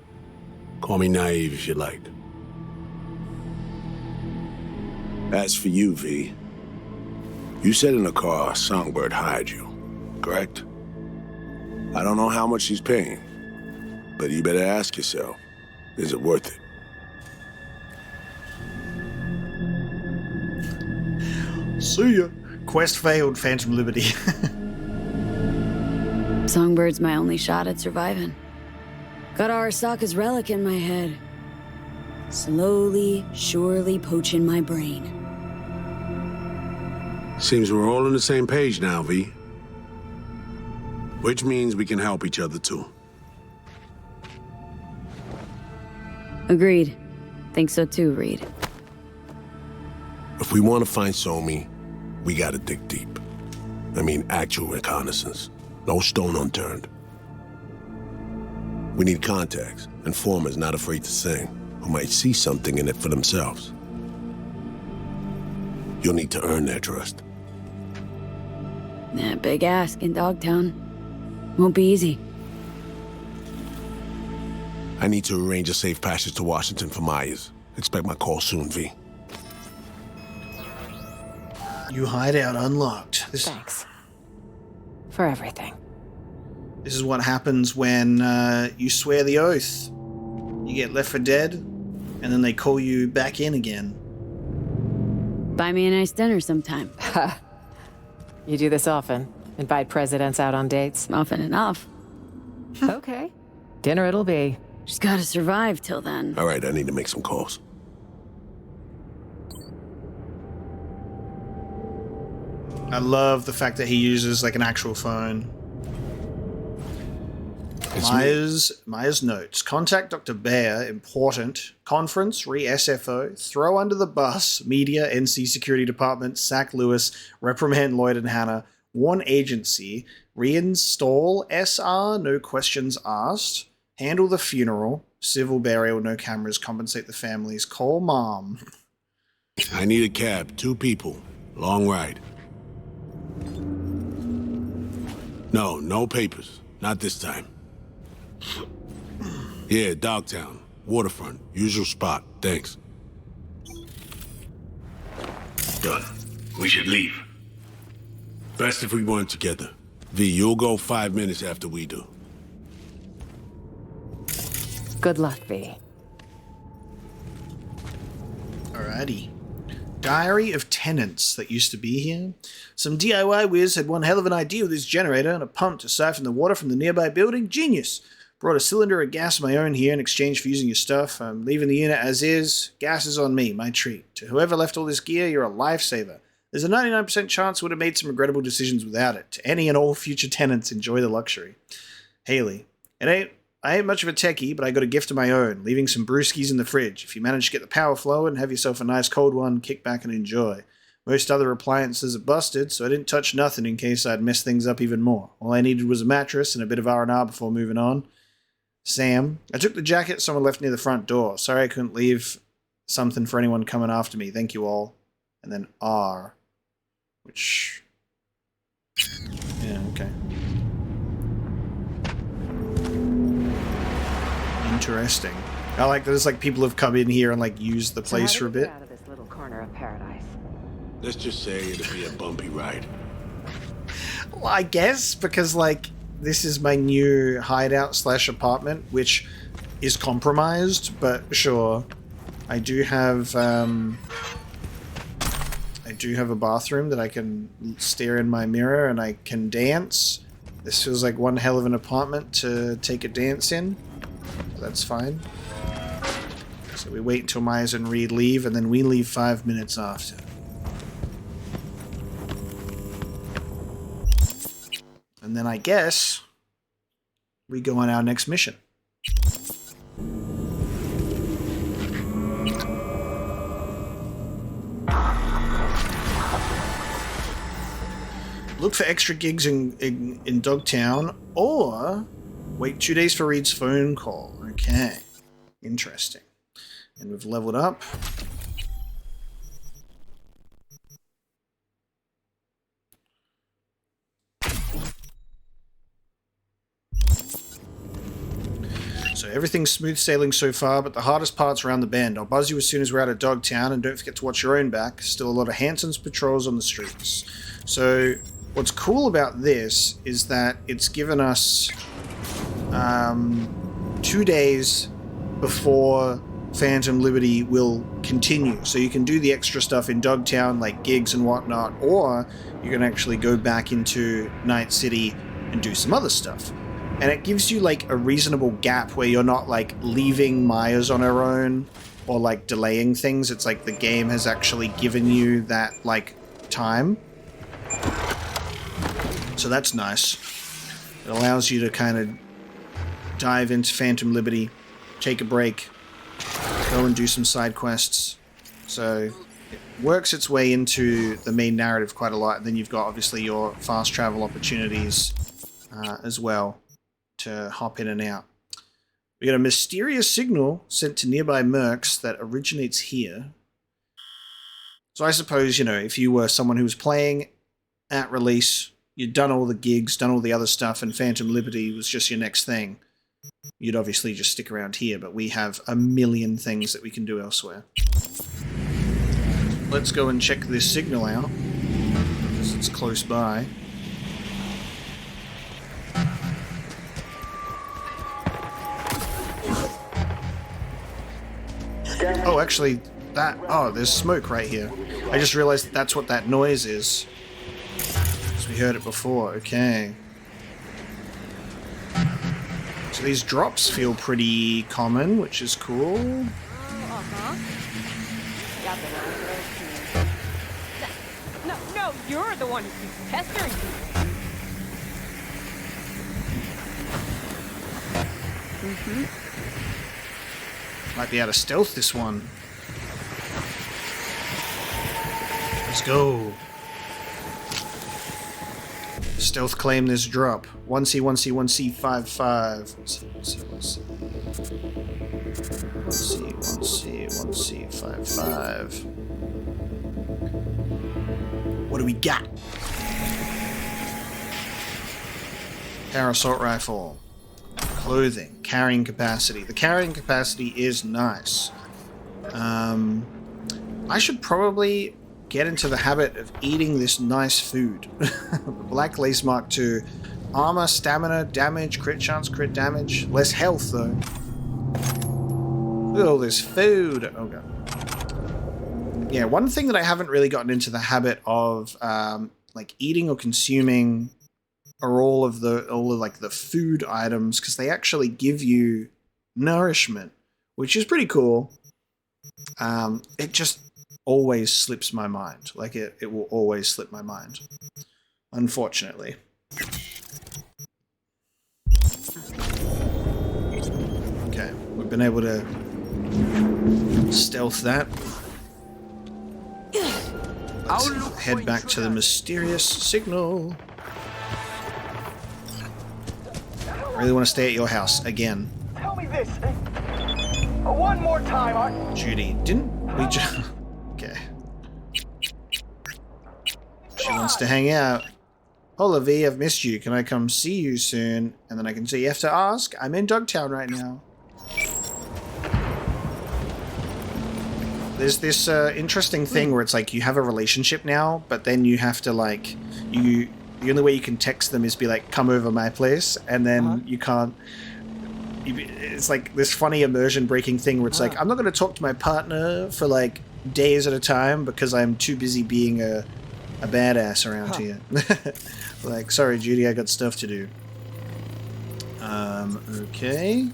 Call me naive if you like. As for you, V, you said in the car Songbird hired you, correct? I don't know how much she's paying, but you better ask yourself, is it worth it? See ya. Quest failed, Phantom Liberty. Songbird's my only shot at surviving. Got Arasaka's relic in my head. Slowly, surely poaching my brain. Seems we're all on the same page now, V. Which means we can help each other, too. Agreed. Think so too, Reed. If we want to find So-Mi, we gotta dig deep. I mean, actual reconnaissance. No stone unturned. We need contacts, informers not afraid to sing, who might see something in it for themselves. You'll need to earn their trust. Yeah, big ask in Dogtown. Won't be easy. I need to arrange a safe passage to Washington for Myers. Expect my call soon, V. You hideout unlocked. Thanks. For everything. This is what happens when you swear the oath. You get left for dead, and then they call you back in again. Buy me a nice dinner sometime. You do this often? Invite presidents out on dates? Often enough. Okay. Dinner it'll be. Just gotta survive till then. All right, I need to make some calls. I love the fact that he uses like an actual phone. Myers notes. Contact Dr. Bear. Important. Conference. Re-SFO. Throw under the bus. Media. NC Security Department. Sack Lewis. Reprimand Lloyd and Hannah. Warn agency. Reinstall SR. No questions asked. Handle the funeral. Civil burial. No cameras. Compensate the families. Call mom. I need a cab. 2 people. Long ride. No papers. Not this time. Yeah, Dogtown. Waterfront. Usual spot. Thanks. Done. We should leave. Best if we weren't together. V, you'll go 5 minutes after we do. Good luck, V. Alrighty. Diary of tenants that used to be here. Some DIY whiz had one hell of an idea with his generator and a pump to siphon the water from the nearby building. Genius. Brought a cylinder of gas of my own here in exchange for using your stuff. I'm leaving the unit as is. Gas is on me, my treat. To whoever left all this gear, you're a lifesaver. There's a 99% chance I would have made some regrettable decisions without it. To any and all future tenants, enjoy the luxury. Haley. I ain't much of a techie, but I got a gift of my own, leaving some brewskis in the fridge. If you manage to get the power flowing, have yourself a nice cold one, kick back and enjoy. Most other appliances are busted, so I didn't touch nothing in case I'd mess things up even more. All I needed was a mattress and a bit of R&R before moving on. Sam. I took the jacket someone left near the front door. Sorry I couldn't leave something for anyone coming after me. Thank you all. And then R. Which... yeah, okay. Interesting. I like that there's like people have come in here and like used the place for a bit. Out of this little corner of paradise. Let's just say it'll be a bumpy ride. Well, I guess because like this is my new hideout / apartment, which is compromised, but sure. I do have a bathroom that I can stare in my mirror and I can dance. This feels like one hell of an apartment to take a dance in. That's fine. So we wait until Myers and Reed leave, and then we leave 5 minutes after. And then I guess we go on our next mission. Look for extra gigs in Dogtown, or wait 2 days for Reed's phone call. Okay. Interesting. And we've leveled up. So everything's smooth sailing so far, but the hardest part's around the bend. I'll buzz you as soon as we're out of Dogtown, and don't forget to watch your own back. Still a lot of Hanson's patrols on the streets. So what's cool about this is that it's given us 2 days before Phantom Liberty will continue. So you can do the extra stuff in Dogtown, like gigs and whatnot, or you can actually go back into Night City and do some other stuff. And it gives you like a reasonable gap where you're not like leaving Myers on her own or like delaying things. It's like the game has actually given you that like time. So that's nice. It allows you to kind of dive into Phantom Liberty, take a break, go and do some side quests. So it works its way into the main narrative quite a lot. And then you've got obviously your fast travel opportunities as well to hop in and out. We got a mysterious signal sent to nearby mercs that originates here. So I suppose, you know, if you were someone who was playing at release, you'd done all the gigs, done all the other stuff, and Phantom Liberty was just your next thing, you'd obviously just stick around here, but we have a million things that we can do elsewhere. Let's go and check this signal out, because it's close by. Oh, actually, there's smoke right here. I just realized that's what that noise is. Because we heard it before, okay. So these drops feel pretty common, which is cool. No, out you're the one who keeps pestering me. Might be able to stealth this one. Let's go. Stealth claim this drop. 1C, 1C, 1C, 5-5. 1C, 1C, 1C. 1C, 1C, 1C, 5-5. What do we got? Power assault rifle. Clothing. Carrying capacity. The carrying capacity is nice. I should probably get into the habit of eating this nice food. Black Lace Mark II. Armor, stamina, damage, crit chance, crit damage. Less health, though. Look at all this food. Oh, God. Yeah, one thing that I haven't really gotten into the habit of, like, eating or consuming are all of like the food items, because they actually give you nourishment, which is pretty cool. It just always slips my mind. Like, it will always slip my mind, unfortunately. Okay, we've been able to stealth that. Let's head back to the mysterious signal. I really want to stay at your house again. Tell me this. One more time, Judy, didn't we just... Okay. She wants to hang out. Hola, V, I've missed you. Can I come see you soon? And then I can say, you have to ask. I'm in Dogtown right now. There's this interesting thing where it's like you have a relationship now, but then you have to, like, the only way you can text them is be like, come over my place, and then you can't. It's like this funny immersion breaking thing where it's like, I'm not going to talk to my partner for like days at a time because I'm too busy being a badass around here. Like, sorry, Judy, I got stuff to do. Okay.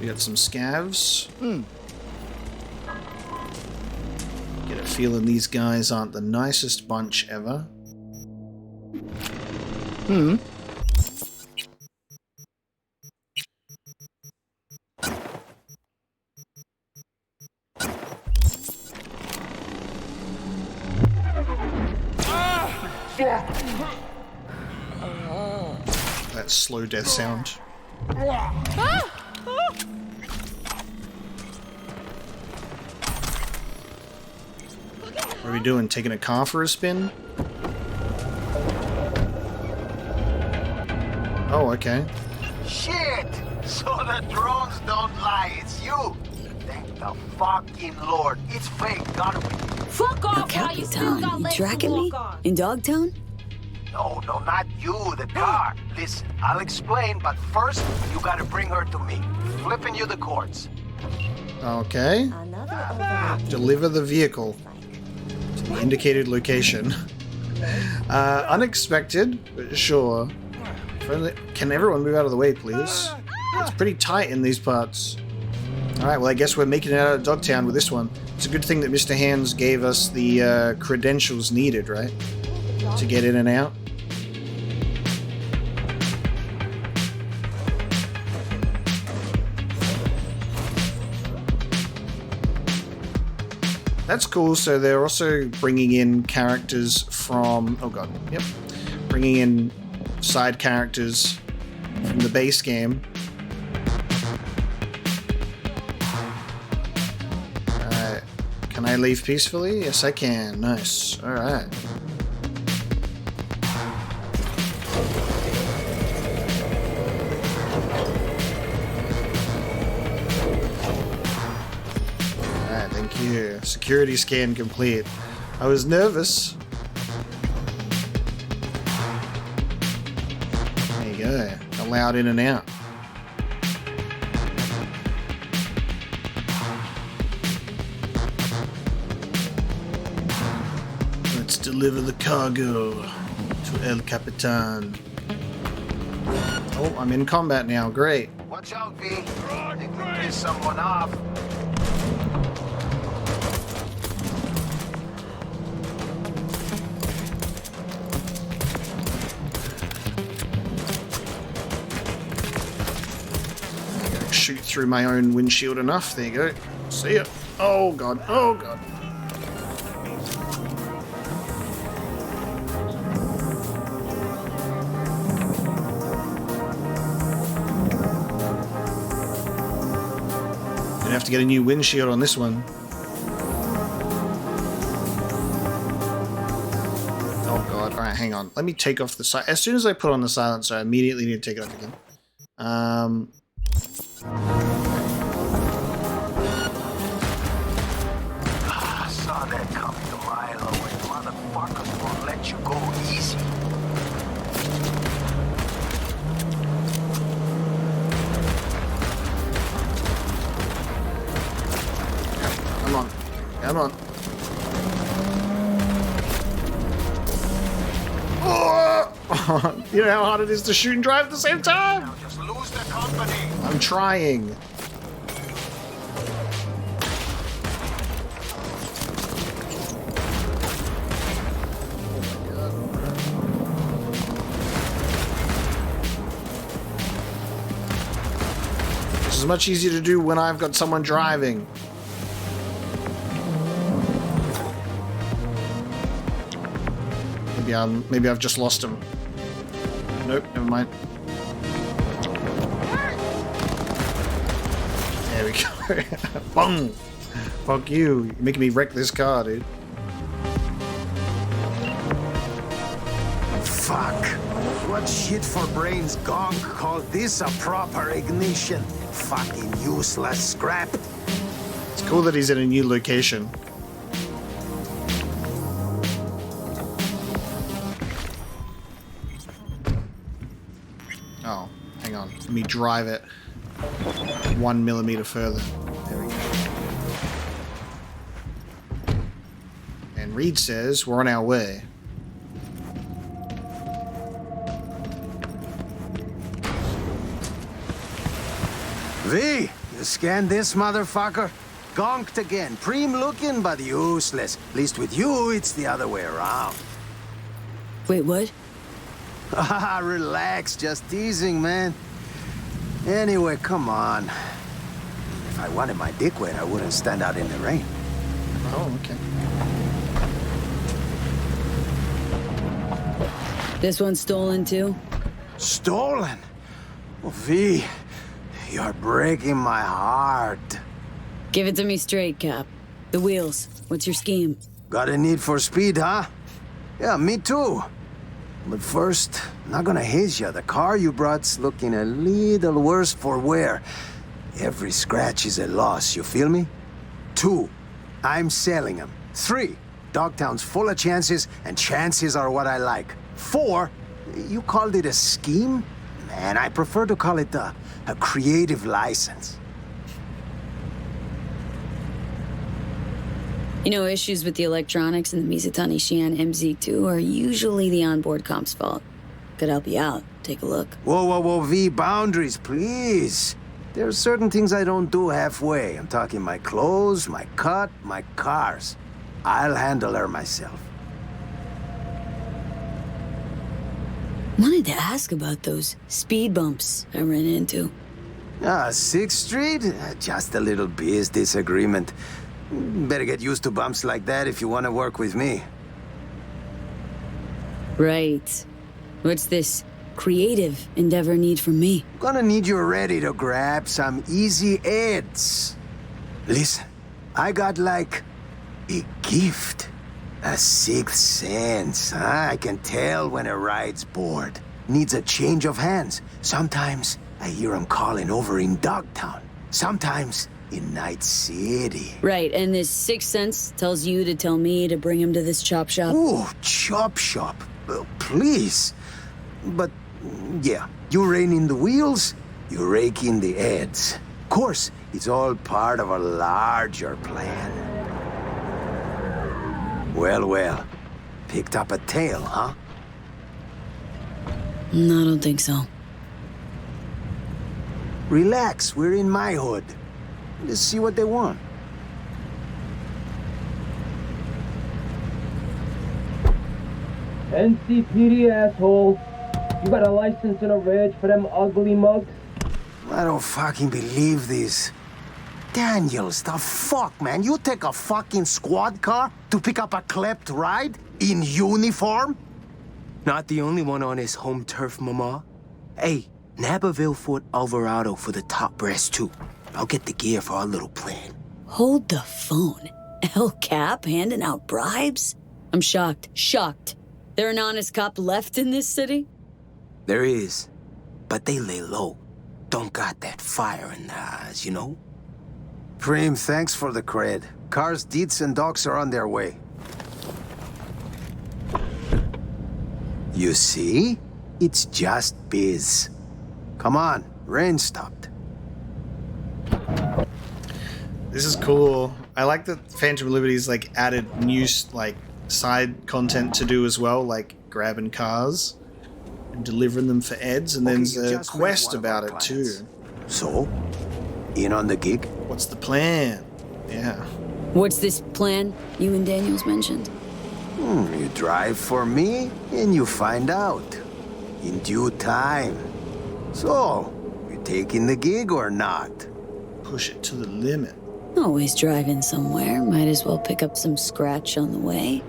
We got some scavs. Get a feeling these guys aren't the nicest bunch ever. That slow death sound. What are we doing? Taking a car for a spin? Oh, okay. Shit! So the drones don't lie, it's you! Thank the fucking Lord. It's fake, gotta be. Fuck off, Now you still got legs tracking me? In Dogtown? No, not you, the car. Listen, I'll explain, but first, you gotta bring her to me. Flipping you the cords. Okay. Deliver the vehicle to the indicated location. Unexpected, but sure. Can everyone move out of the way, please? It's pretty tight in these parts. Alright, well, I guess we're making it out of Dogtown with this one. It's a good thing that Mr. Hands gave us the credentials needed, right? To get in and out. That's cool. So they're also bringing in characters from... Oh god, yep. Bringing in side characters from the base game. Alright. Can I leave peacefully? Yes, I can. Nice. Alright. Security scan complete. I was nervous. There you go. Allowed in and out. Let's deliver the cargo to El Capitan. Oh, I'm in combat now. Great. Watch out, V. They could piss someone off. shoot through my own windshield enough. There you go. See ya. Oh god. Oh god. Gonna have to get a new windshield on this one. Oh god. Alright, hang on. Let me take off the as soon as I put on the silencer, I immediately need to take it off again. Saw that coming a mile away. Motherfuckers won't let you go easy. Come on. Come on. Oh! You know how hard it is to shoot and drive at the same time? Just lose the company. I'm trying. This is much easier to do when I've got someone driving. Maybe I've just lost him. Nope, never mind. There we go. Boom! Fuck you. You're making me wreck this car, dude. Fuck. What shit for brains Gonk called this a proper ignition? Fucking useless scrap. It's cool that he's in a new location. Oh, hang on. Let me drive it 1 millimeter further. There we go. And Reed says we're on our way. V, you scanned this motherfucker? Gonked again. Preem looking, but useless. At least with you, it's the other way around. Wait, what? Ah, relax. Just teasing, man. Anyway, come on. If I wanted my dick wet, I wouldn't stand out in the rain. Oh, okay. This one's stolen too? Stolen? Oh, V, you're breaking my heart. Give it to me straight, Cap. The wheels. What's your scheme? Got a need for speed, huh? Yeah, me too. But first, not gonna haze ya. The car you brought's looking a little worse for wear. Every scratch is a loss, you feel me? 2, I'm selling them. 3, Dogtown's full of chances, and chances are what I like. 4, you called it a scheme? Man, I prefer to call it a creative license. You know, issues with the electronics in the Mizutani Xi'an MZ2 are usually the onboard comp's fault. Could help you out. Take a look. Whoa, whoa, whoa, V, boundaries, please. There are certain things I don't do halfway. I'm talking my clothes, my cut, my cars. I'll handle her myself. Wanted to ask about those speed bumps I ran into. 6th Street? Just a little biz disagreement. Better get used to bumps like that if you want to work with me. Right. What's this creative endeavor need from me? Gonna need you ready to grab some easy ads. Listen, I got like a gift. A 6th sense. I can tell when a ride's bored. Needs a change of hands. Sometimes I hear 'em calling over in Dogtown. Sometimes in Night City. Right, and this 6th sense tells you to tell me to bring him to this chop shop? Ooh, chop shop. Please. But, yeah, you rein in the wheels, you rake in the ads. Of course, it's all part of a larger plan. Well, well. Picked up a tail, huh? No, I don't think so. Relax, we're in my hood. Let's see what they want. NCPD, asshole. You got a license and a reg for them ugly mugs? I don't fucking believe this. Daniels, the fuck, man? You take a fucking squad car to pick up a klept ride? In uniform? Not the only one on his home turf, Mama. Hey, nab a Vilfort Alvarado for the top brass, too. I'll get the gear for our little plan. Hold the phone. El Cap handing out bribes? I'm shocked. Shocked. There an honest cop left in this city? There is. But they lay low. Don't got that fire in their eyes, you know? Preem, thanks for the cred. Cars, deeds, and dogs are on their way. You see? It's just biz. Come on, rain stopped. This is cool. I like that Phantom Liberty's like added new like side content to do as well, like grabbing cars and delivering them for Eds, and then there's a quest about it too. So, in on the gig? What's the plan? Yeah. What's this plan you and Daniels mentioned? You drive for me, and you find out. In due time. So, you taking the gig or not? Push it to the limit. Always driving somewhere. Might as well pick up some scratch on the way.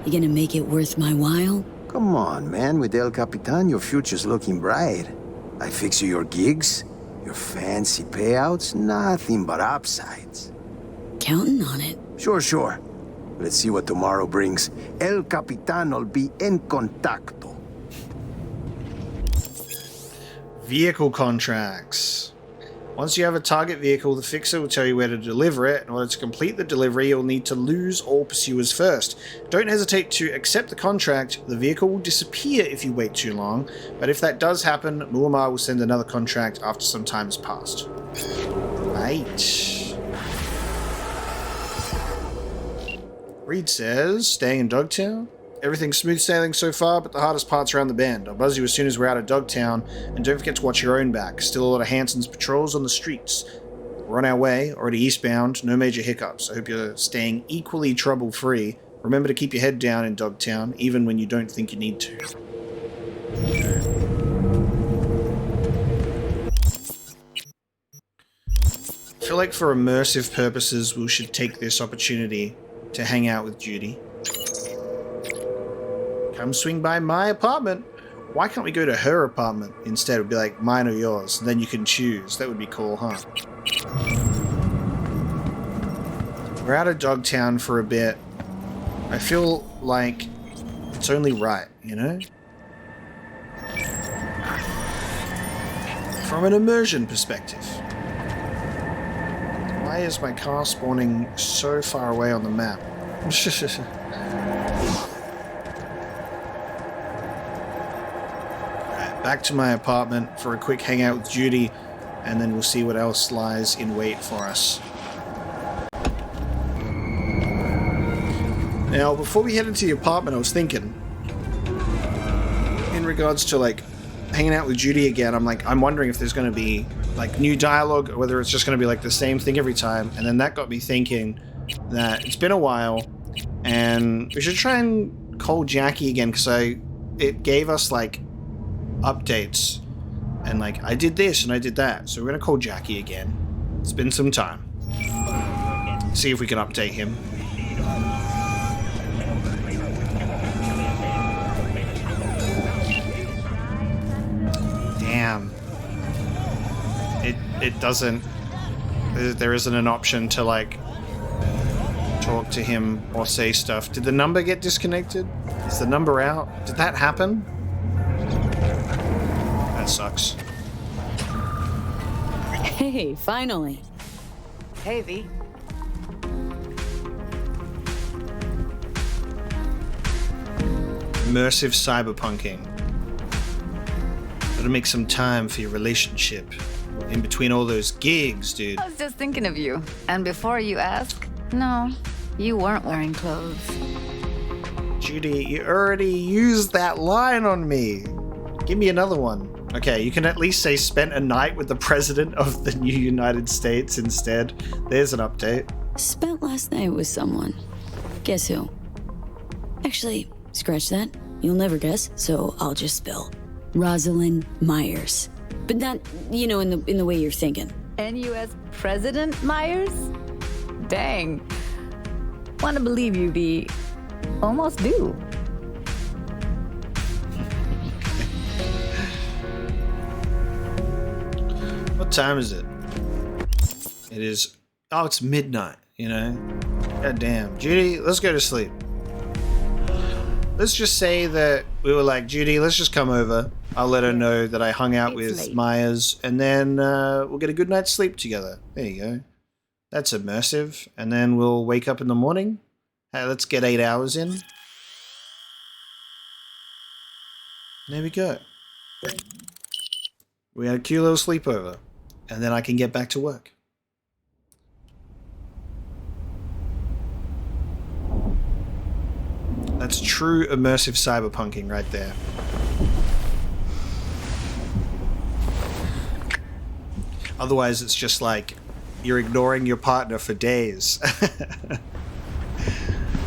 You gonna make it worth my while? Come on, man. With El Capitan, your future's looking bright. I fix you your gigs, your fancy payouts, nothing but upsides. Counting on it. Sure. Let's see what tomorrow brings. El Capitan will be en contacto. Vehicle contracts. Once you have a target vehicle, the fixer will tell you where to deliver it. In order to complete the delivery, you'll need to lose all pursuers first. Don't hesitate to accept the contract. The vehicle will disappear if you wait too long, but if that does happen, Muammar will send another contract after some time has passed. Right. Reed says, staying in Dogtown? Everything's smooth sailing so far, but the hardest part's around the bend. I'll buzz you as soon as we're out of Dogtown, and don't forget to watch your own back. Still a lot of Hanson's patrols on the streets. We're on our way, already eastbound, no major hiccups. I hope you're staying equally trouble-free. Remember to keep your head down in Dogtown, even when you don't think you need to. I feel like for immersive purposes, we should take this opportunity to hang out with Judy. Come swing by my apartment. Why can't we go to her apartment instead? It would be like mine or yours, and then you can choose. That would be cool, huh? We're out of Dogtown for a bit. I feel like it's only right, you know? From an immersion perspective. Why is my car spawning so far away on the map? Back to my apartment for a quick hangout with Judy, and then we'll see what else lies in wait for us. Now, before we head into the apartment, I was thinking, in regards to like hanging out with Judy again, I'm wondering if there's going to be like new dialogue, or whether it's just going to be like the same thing every time. And then that got me thinking that it's been a while, and we should try and call Jackie again, because it gave us like updates, and like I did this and I did that, so we're gonna call Jackie again. It's been some time. See if we can update him. Damn. It doesn't. There isn't an option to like talk to him or say stuff. Did the number get disconnected? Is the number out? Did that happen? Sucks. Hey, finally. Hey, V. Immersive cyberpunking. Gotta make some time for your relationship. In between all those gigs, dude. I was just thinking of you. And before you ask, no, you weren't wearing clothes. Judy, you already used that line on me. Give me another one. Okay, you can at least say spent a night with the president of the new United States instead. There's an update. Spent last night with someone. Guess who? Actually, scratch that. You'll never guess, so I'll just spill. Rosalind Myers. But not, you know, in the way you're thinking. NUS President Myers? Dang. Wanna believe you, V. Almost do. What time is it? It is... Oh, it's midnight, you know? God damn. Judy, let's go to sleep. Let's just say that we were like, Judy, let's just come over. I'll let her know that I hung out with Myers, and then we'll get a good night's sleep together. There you go. That's immersive. And then we'll wake up in the morning. Hey, let's get 8 hours in. There we go. We had a cute little sleepover. And then I can get back to work. That's true immersive cyberpunking right there. Otherwise, it's just like you're ignoring your partner for days.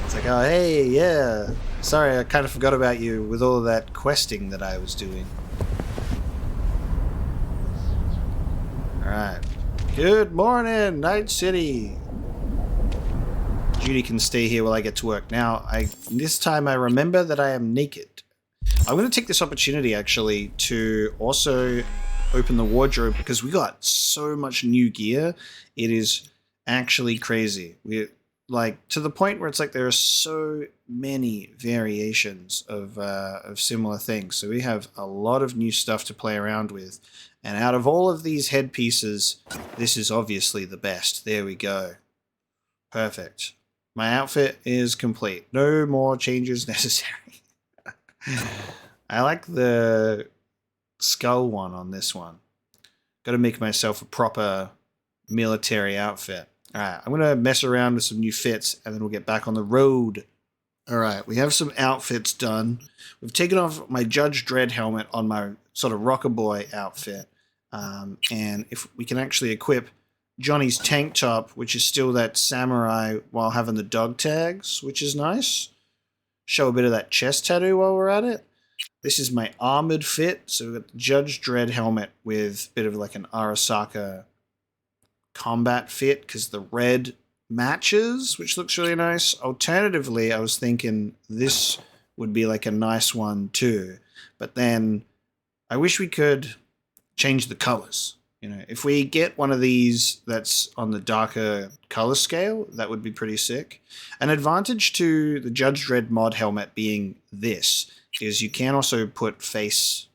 It's like, oh, hey, yeah. Sorry, I kind of forgot about you with all of that questing that I was doing. Alright. Good morning, Night City. Judy can stay here while I get to work. Now, this time I remember that I am naked. I'm going to take this opportunity, actually, to also open the wardrobe because we got so much new gear. It is actually crazy. We like to the point where it's like there are so many variations of similar things. So we have a lot of new stuff to play around with. And out of all of these headpieces, this is obviously the best. There we go. Perfect. My outfit is complete. No more changes necessary. I like the skull one on this one. Got to make myself a proper military outfit. Alright, I'm going to mess around with some new fits and then we'll get back on the road. Alright, we have some outfits done. We've taken off my Judge Dredd helmet on my sort of rocker boy outfit. And if we can actually equip Johnny's tank top, which is still that samurai while having the dog tags, which is nice. Show a bit of that chest tattoo while we're at it. This is my armored fit. So we've got the Judge Dredd helmet with a bit of like an Arasaka combat fit because the red matches, which looks really nice. Alternatively, I was thinking this would be like a nice one too. But then I wish we could change the colors. You know, if we get one of these that's on the darker color scale, that would be pretty sick. An advantage to the Judge Dredd mod helmet being this is you can also put face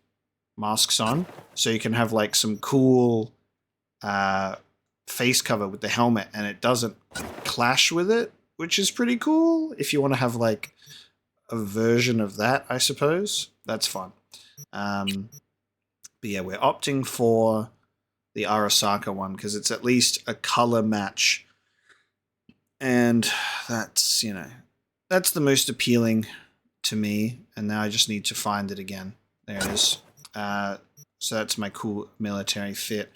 masks on. So you can have like some cool face cover with the helmet and it doesn't clash with it, which is pretty cool. If you want to have like a version of that, I suppose. That's fun. But yeah, we're opting for the Arasaka one because it's at least a color match. And that's, you know, that's the most appealing to me. And now I just need to find it again. There it is. So that's my cool military fit.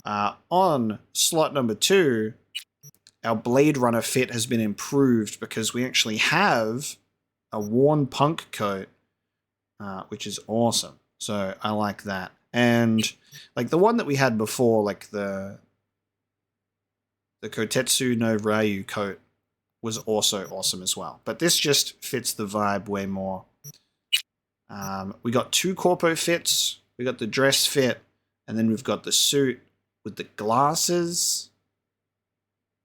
On slot number 2, our Blade Runner fit has been improved because we actually have a worn punk coat, which is awesome. So I like that. And like the one that we had before, like the Kotetsu no Ryu coat was also awesome as well. But this just fits the vibe way more. We got 2 corpo fits. We got the dress fit, and then we've got the suit with the glasses.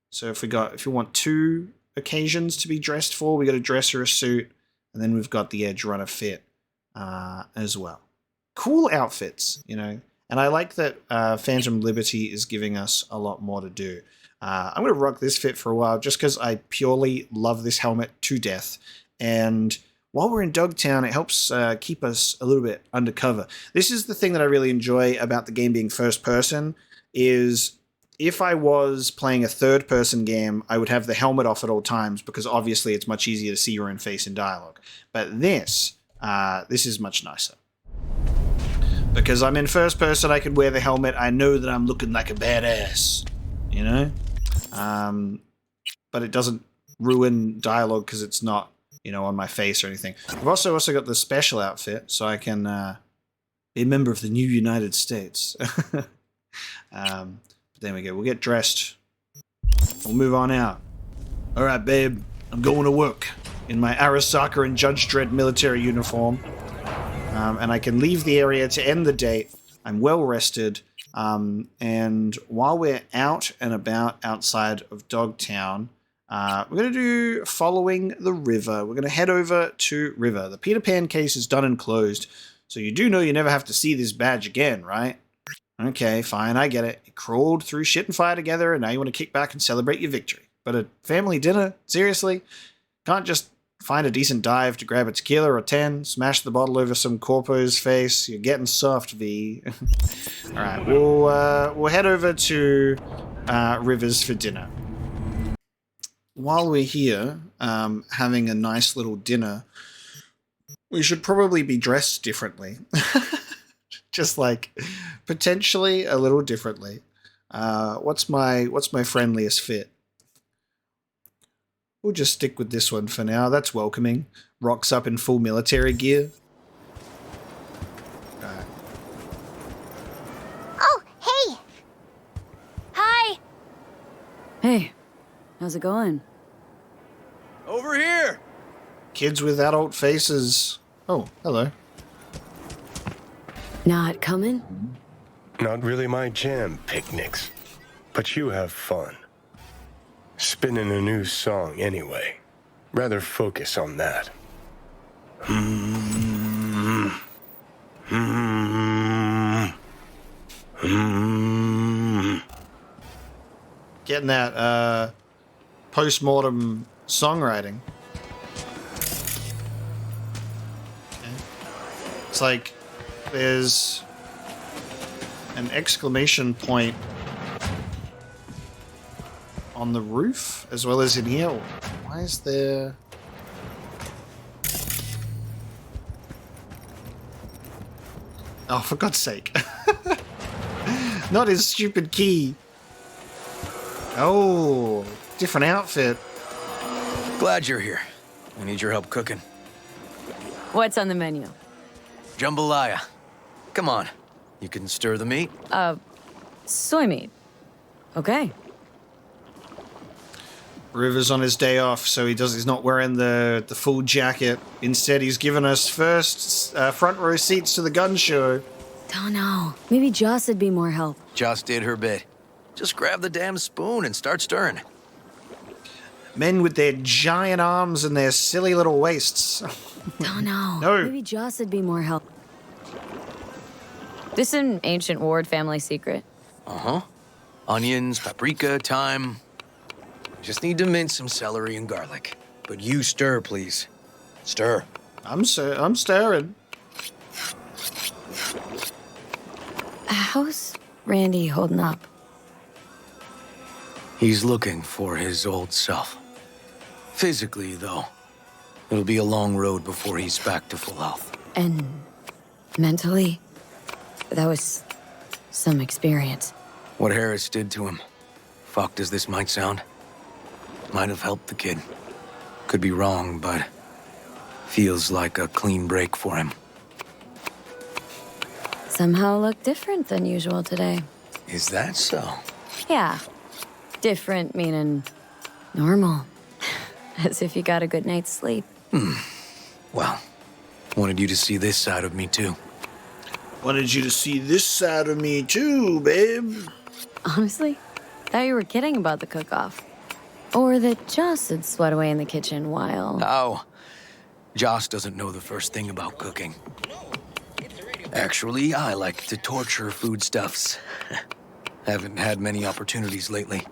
So if you want 2 occasions to be dressed for, we got a dress or a suit, and then we've got the Edge Runner fit as well. Cool outfits, you know, and I like that Phantom Liberty is giving us a lot more to do. I'm going to rock this fit for a while just because I purely love this helmet to death. And while we're in Dogtown, it helps keep us a little bit undercover. This is the thing that I really enjoy about the game being first person is if I was playing a third person game, I would have the helmet off at all times because obviously it's much easier to see your own face in dialogue. But this is much nicer. Because I'm in first person, I can wear the helmet. I know that I'm looking like a badass, you know? But it doesn't ruin dialogue because it's not, you know, on my face or anything. I've also got the special outfit, so I can Be a member of the new United States. But there we go. We'll get dressed. We'll move on out. All right, babe. I'm going to work in my Arasaka and Judge Dredd military uniform. And I can leave the area to end the date. I'm well rested. And while we're out and about outside of Dogtown, we're going to do following the river. We're going to head over to River. The Peter Pan case is done and closed. So you do know you never have to see this badge again, right? Okay, fine, I get it. You crawled through shit and fire together, and now you want to kick back and celebrate your victory. But a family dinner? Seriously? Can't just find a decent dive to grab a tequila or 10, smash the bottle over some corpo's face? You're getting soft, V. Alright, we'll head over to Rivers for dinner. While we're here, having a nice little dinner, we should probably be dressed differently. Just like potentially a little differently. What's my friendliest fit? We'll just stick with this one for now. That's welcoming. Rocks up in full military gear. Alright. Oh, hey! Hi! Hey, how's it going? Over here! Kids with adult faces. Oh, hello. Not coming? Not really my jam, picnics. But you have fun. Spinning a new song anyway. Rather focus on that. Getting that post-mortem songwriting. Okay. It's like there's an exclamation point on the roof as well as in here. Why is there... Oh, for God's sake. Not his stupid key. Oh, different outfit. Glad you're here. We need your help cooking. What's on the menu? Jambalaya. Come on. You can stir the meat? Soy meat. Okay. River's on his day off, so he's not wearing the full jacket. Instead, he's given us first front row seats to the gun show. Don't know. Maybe Joss would be more help. Joss did her bit. Just grab the damn spoon and start stirring. Men with their giant arms and their silly little waists. Don't know. No. Maybe Joss would be more help. This is an ancient Ward family secret. Uh-huh. Onions, paprika, thyme. Just need to mince some celery and garlic. But you stir, please. Stir. I'm stirring. How's Randy holding up? He's looking for his old self. Physically, though. It'll be a long road before he's back to full health. And mentally? That was some experience. What Harris did to him, fucked as this might sound, might have helped the kid. Could be wrong, but feels like a clean break for him. Somehow look different than usual today. Is that so? Yeah. Different meaning normal. As if you got a good night's sleep. Well, wanted you to see this side of me, too. Wanted you to see this side of me, too, babe. Honestly, thought you were kidding about the cook-off. Or that Joss had sweat away in the kitchen while... Oh, Joss doesn't know the first thing about cooking. Actually, I like to torture foodstuffs. Haven't had many opportunities lately.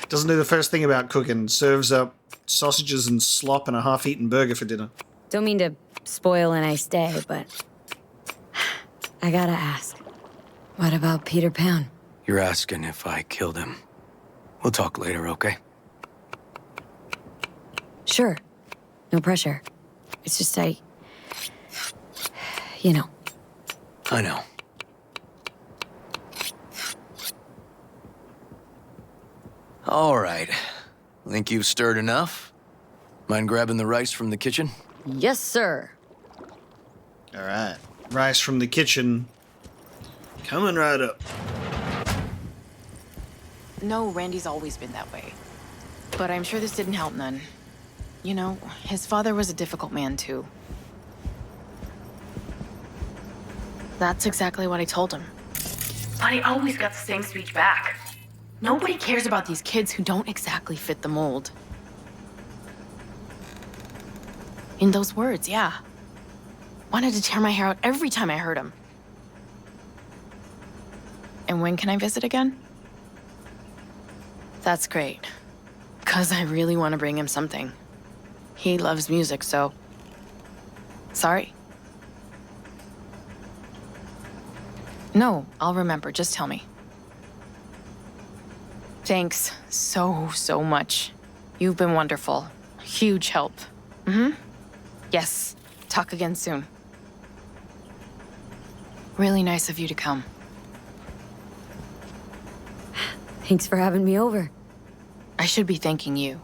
Doesn't know the first thing about cooking. Serves up sausages and slop and a half-eaten burger for dinner. Don't mean to spoil a nice day, but... I gotta ask. What about Peter Pan? You're asking if I killed him. We'll talk later, okay? Sure. No pressure. It's just you know. I know. All right. Think you've stirred enough? Mind grabbing the rice from the kitchen? Yes, sir. All right. rice from the kitchen. Coming right up. No, Randy's always been that way. But I'm sure this didn't help none. You know, his father was a difficult man, too. That's exactly what I told him. But I always got the same speech back. Nobody cares about these kids who don't exactly fit the mold. In those words, yeah. Wanted to tear my hair out every time I heard him. And when can I visit again? That's great. 'Cause I really want to bring him something. He loves music, so... Sorry. No, I'll remember. Just tell me. Thanks so much. You've been wonderful. Huge help. Yes. Talk again soon. Really nice of you to come. Thanks for having me over. I should be thanking you.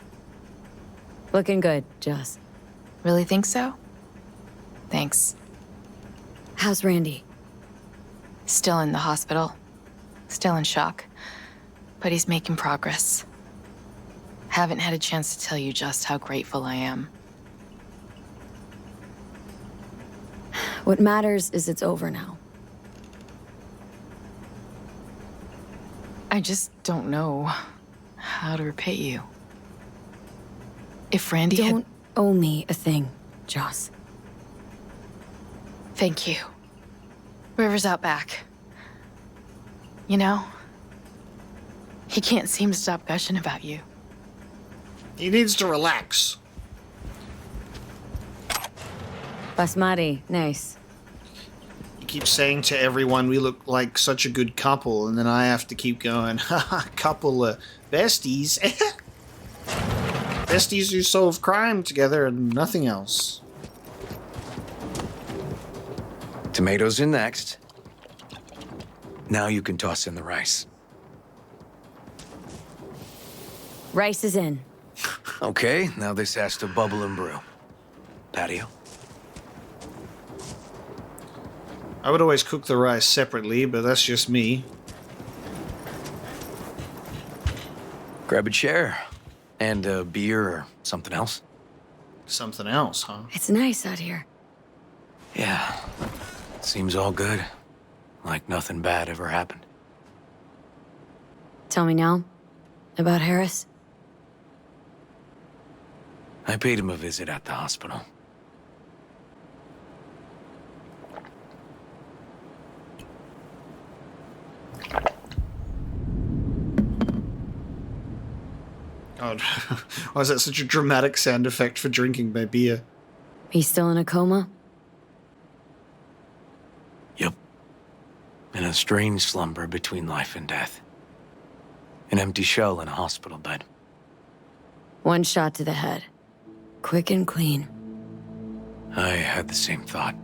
Looking good, Joss. Really think so? Thanks. How's Randy? Still in the hospital. Still in shock. But he's making progress. Haven't had a chance to tell you just how grateful I am. What matters is it's over now. I just don't know how to repay you. If Randy Don't owe me a thing, Joss. Thank you. River's out back. You know, he can't seem to stop gushing about you. He needs to relax. Basmati, nice. You keep saying to everyone we look like such a good couple, and then I have to keep going, haha, couple of besties. Besties who solve crime together and nothing else. Tomatoes are next. Now you can toss in the rice. Rice is in. Okay, now this has to bubble and brew. Patio? I would always cook the rice separately, but that's just me. Grab a chair. And a beer or something else. Something else, huh? It's nice out here. Yeah. Seems all good. Like nothing bad ever happened. Tell me now about Harris. I paid him a visit at the hospital. God, why is that such a dramatic sound effect for drinking my beer? He's still in a coma? Yep. In a strange slumber between life and death. An empty shell in a hospital bed. One shot to the head. Quick and clean. I had the same thought.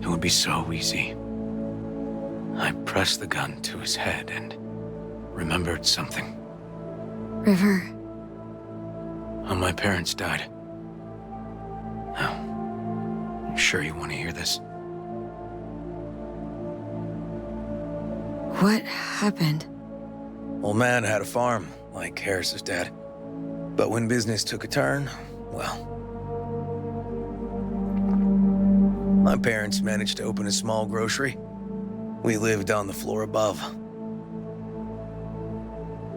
It would be so easy. I pressed the gun to his head and remembered something. River. When my parents died. Now, you sure you want to hear this? What happened? Old man had a farm, like Harris's dad. But when business took a turn, well... My parents managed to open a small grocery. We lived on the floor above.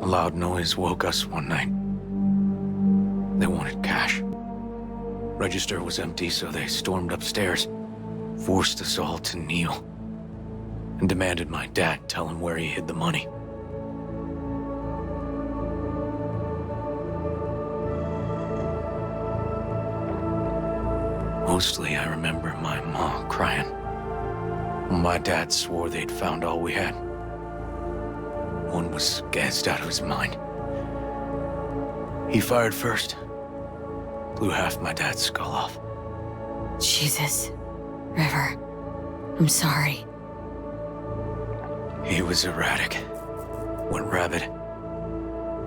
A loud noise woke us one night. They wanted cash. Register was empty, so they stormed upstairs, forced us all to kneel, and demanded my dad tell him where he hid the money. Mostly, I remember my mom crying. My dad swore they'd found all we had. One was gassed out of his mind. He fired first. Blew half my dad's skull off. Jesus. River. I'm sorry. He was erratic. Went rabid.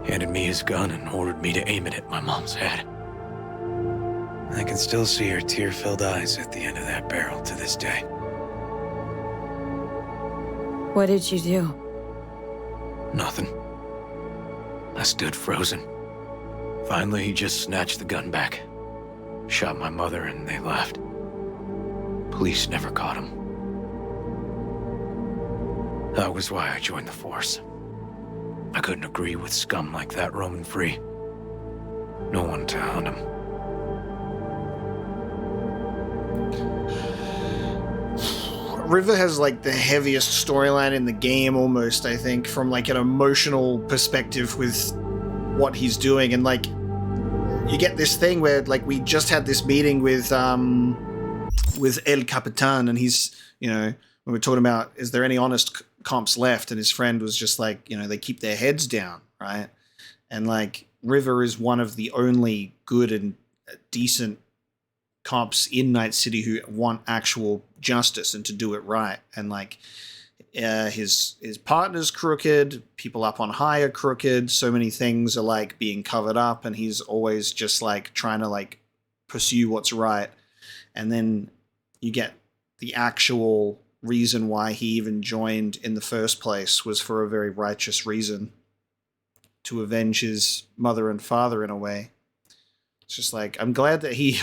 Handed me his gun and ordered me to aim it at my mom's head. I can still see her tear-filled eyes at the end of that barrel to this day. What did you do? Nothing. I stood frozen. Finally, he just snatched the gun back. Shot my mother and they left. Police never caught him. That was why I joined the force. I couldn't agree with scum like that roaming free. No one to hound him. River has like the heaviest storyline in the game almost, I think, from like an emotional perspective with what he's doing. And like you get this thing where like we just had this meeting with El Capitan, and he's, you know, when we're talking about is there any honest comps left, and his friend was just like, you know, they keep their heads down, right? And like River is one of the only good and decent cops in Night City who want actual justice and to do it right. And like his partner's crooked, people up on high are crooked, so many things are like being covered up, and he's always just like trying to like pursue what's right. And then you get the actual reason why he even joined in the first place was for a very righteous reason, to avenge his mother and father in a way. It's just like, I'm glad that he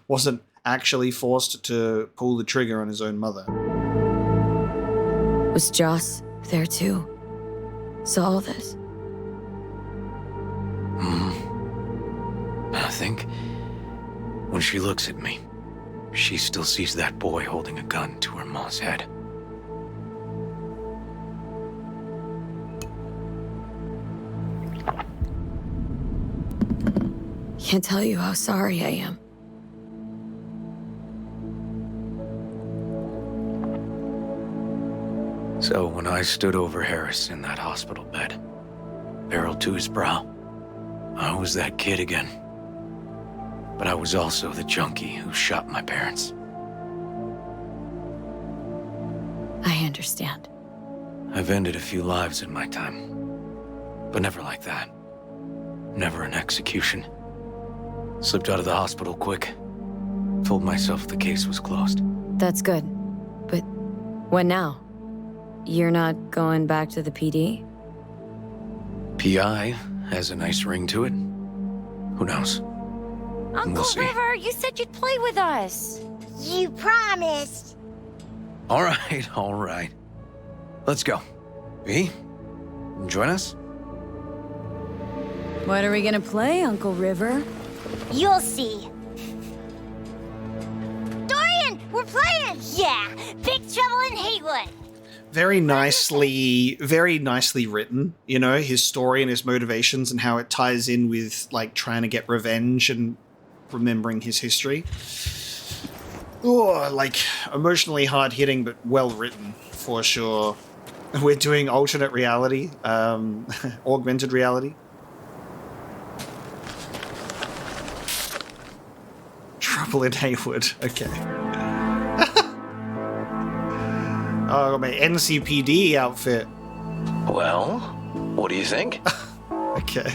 wasn't actually forced to pull the trigger on his own mother. Was Joss there too? Saw all this? I think when she looks at me, she still sees that boy holding a gun to her mom's head. Can't tell you how sorry I am. So when I stood over Harris in that hospital bed, barrel to his brow, I was that kid again. But I was also the junkie who shot my parents. I understand. I've ended a few lives in my time, but never like that. Never an execution. Slipped out of the hospital quick. Told myself the case was closed. That's good. But what now? You're not going back to the PD? PI has a nice ring to it. Who knows? Uncle River, you said you'd play with us. You promised. All right. Let's go. V, join us? What are we gonna play, Uncle River? You'll see. Dorian, we're playing! Yeah, Big Trouble in Haywood. Very nicely written, you know, his story and his motivations and how it ties in with like trying to get revenge and remembering his history. Oh, like emotionally hard hitting, but well written for sure. We're doing alternate reality, augmented reality. Trouble in Haywood. Okay. Oh, my NCPD outfit. Well, what do you think? Okay.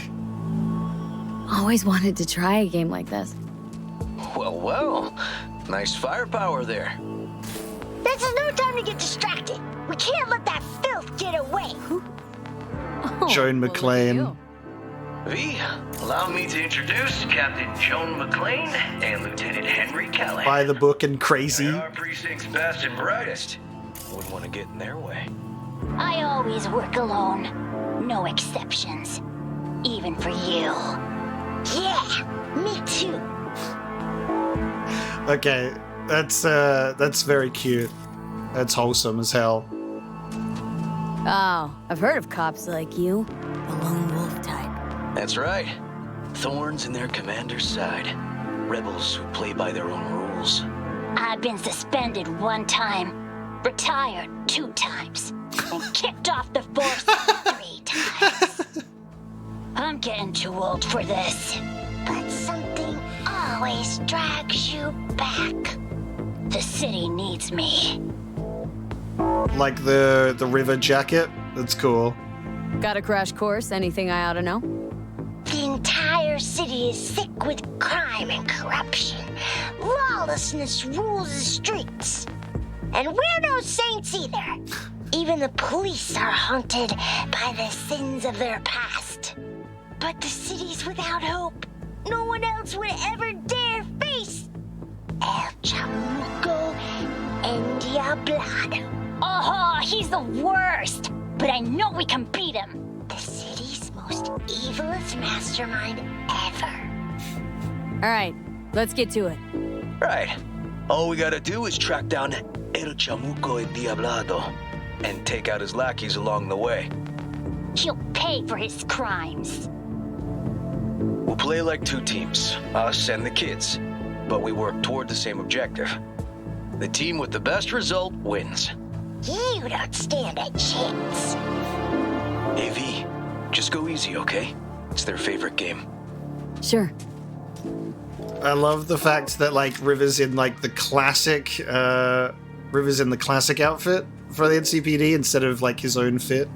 Always wanted to try a game like this. Well. Nice firepower there. This is no time to get distracted. We can't let that filth get away. Joan McClane. V, allow me to introduce Captain Joan McClane and Lieutenant Henry Callahan. By the book and crazy. They're our precinct's best and brightest. Wouldn't want to get in their way. I always work alone. No exceptions. Even for you. Yeah, me too. Okay, that's very cute. That's wholesome as hell. Oh, I've heard of cops like you. The lone wolf type. That's right. Thorns in their commander's side. Rebels who play by their own rules. I've been suspended 1 time, retired 2 times, and kicked off the force 3 times. I'm getting too old for this. But something always drags you back. The city needs me. Like the river jacket? That's cool. Got a crash course? Anything I ought to know? The entire city is sick with crime and corruption. Lawlessness rules the streets. And we're no saints either. Even the police are haunted by the sins of their past. But the city's without hope. No one else would ever dare face El Chamuco and Diablado. Oh, he's the worst! But I know we can beat him. The city's most evilest mastermind ever. All right, let's get to it. Right. All we gotta do is track down El Chamuco and Diablado and take out his lackeys along the way. He'll pay for his crimes. We'll play like two teams, us and the kids, but we work toward the same objective. The team with the best result wins. You don't stand a chance. AV, just go easy, okay? It's their favorite game. Sure. I love the fact that like River's in like the classic outfit for the NCPD instead of like his own fit.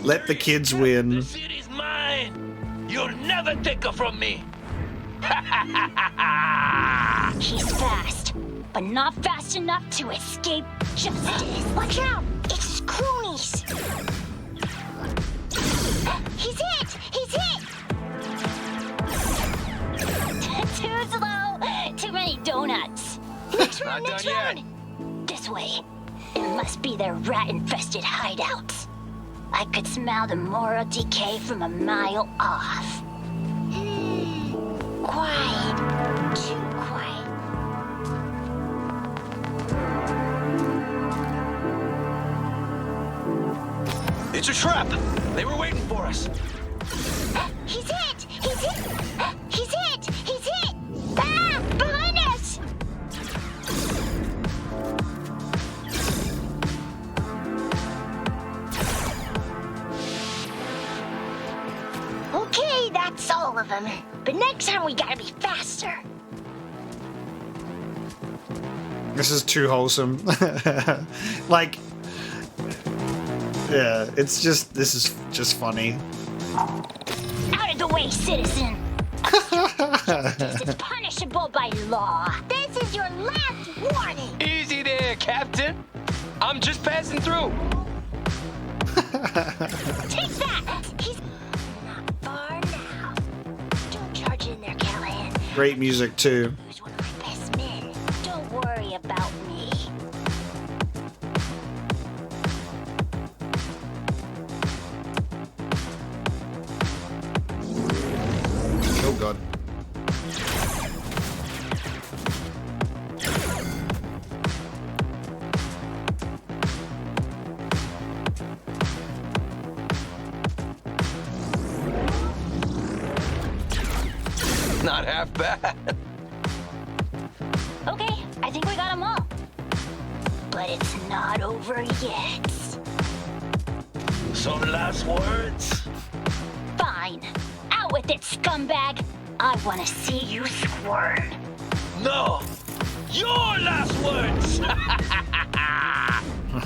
Let the kids win. The city's mine. You'll never take her from me. He's fast, but not fast enough to escape justice. Watch out! It's his cronies. He's hit! He's hit! Too slow. Too many donuts. Next round, next round. This way. It must be their rat-infested hideouts. I could smell the moral decay from a mile off. Quiet. Too quiet. It's a trap. They were waiting for us. He's hit! He's hit! He's hit! He's hit! Ah! Behind us! Okay, that's all of them. But next time we gotta be faster. This is too wholesome. Like, yeah, this is just funny. Out of the way, citizen! This is punishable by law. This is your last warning. Easy there, Captain. I'm just passing through. Take that! He's not far now. Don't charge in there, Callahan. Great music too. Who's one of my best men? Don't worry about me. Oh god. Not half bad. Okay, I think we got them all. But it's not over yet. Some last words? Fine. Out with it, scumbag. I want to see you squirm. No! Your last words!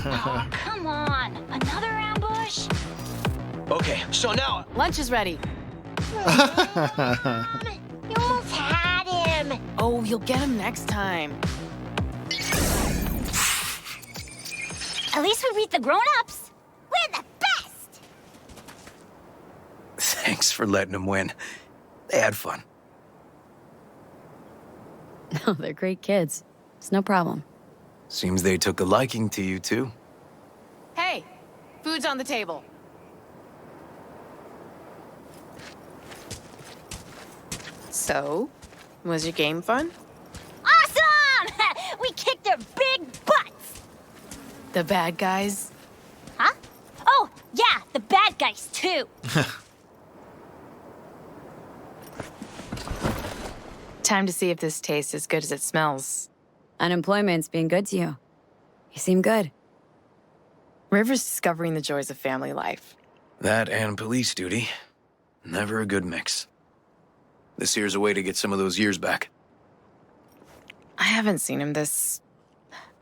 Oh, come on. Another ambush? Okay, so now... Lunch is ready. You almost had him. Oh, you'll get him next time. At least we beat the grown-ups. We're the best. Thanks for letting them win. They had fun. No, they're great kids. It's no problem. Seems they took a liking to you, too. Hey, food's on the table. So, was your game fun? Awesome! We kicked their big butts. The bad guys? Huh? Oh, yeah, the bad guys, too. Time to see if this tastes as good as it smells. Unemployment's being good to you. You seem good. River's discovering the joys of family life. That and police duty. Never a good mix. This here's a way to get some of those years back. I haven't seen him this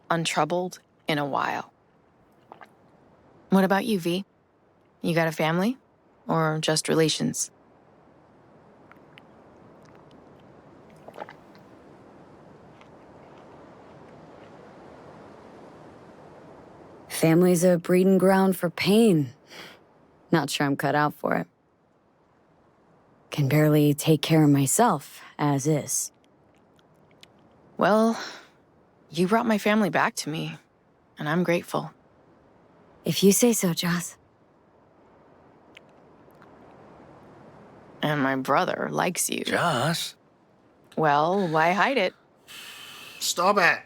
untroubled in a while. What about you, V? You got a family? Or just relations? Family's a breeding ground for pain. Not sure I'm cut out for it. Can barely take care of myself, as is. Well, you brought my family back to me, and I'm grateful. If you say so, Joss. And my brother likes you. Joss? Well, why hide it? Stop it.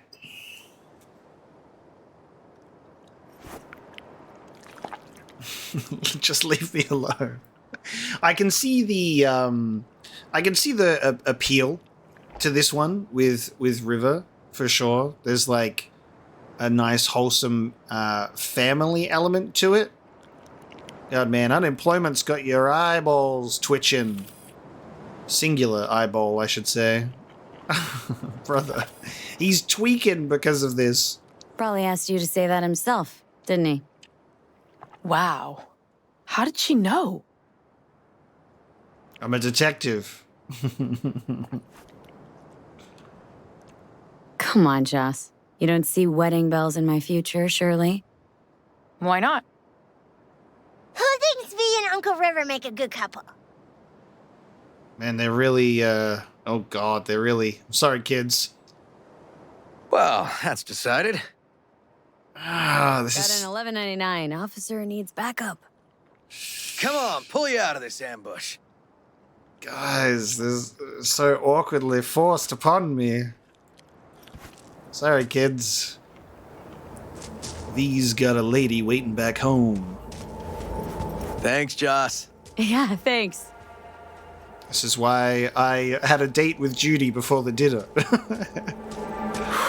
Just leave me alone. I can see the appeal to this one with River for sure. There's like a nice wholesome family element to it. God, man, unemployment's got your eyeballs twitching. Singular eyeball, I should say. Brother, he's tweaking because of this. Probably asked you to say that himself, didn't he? Wow. How did she know? I'm a detective. Come on, Joss. You don't see wedding bells in my future, surely? Why not? Who thinks V and Uncle River make a good couple? Man, they're really, oh God, they're really... I'm sorry, kids. Well, that's decided. This Got is... an $11.99. Officer needs backup. Come on, pull you out of this ambush. Guys, this is so awkwardly forced upon me. Sorry, kids. V's got a lady waiting back home. Thanks, Joss. Yeah, thanks. This is why I had a date with Judy before the dinner.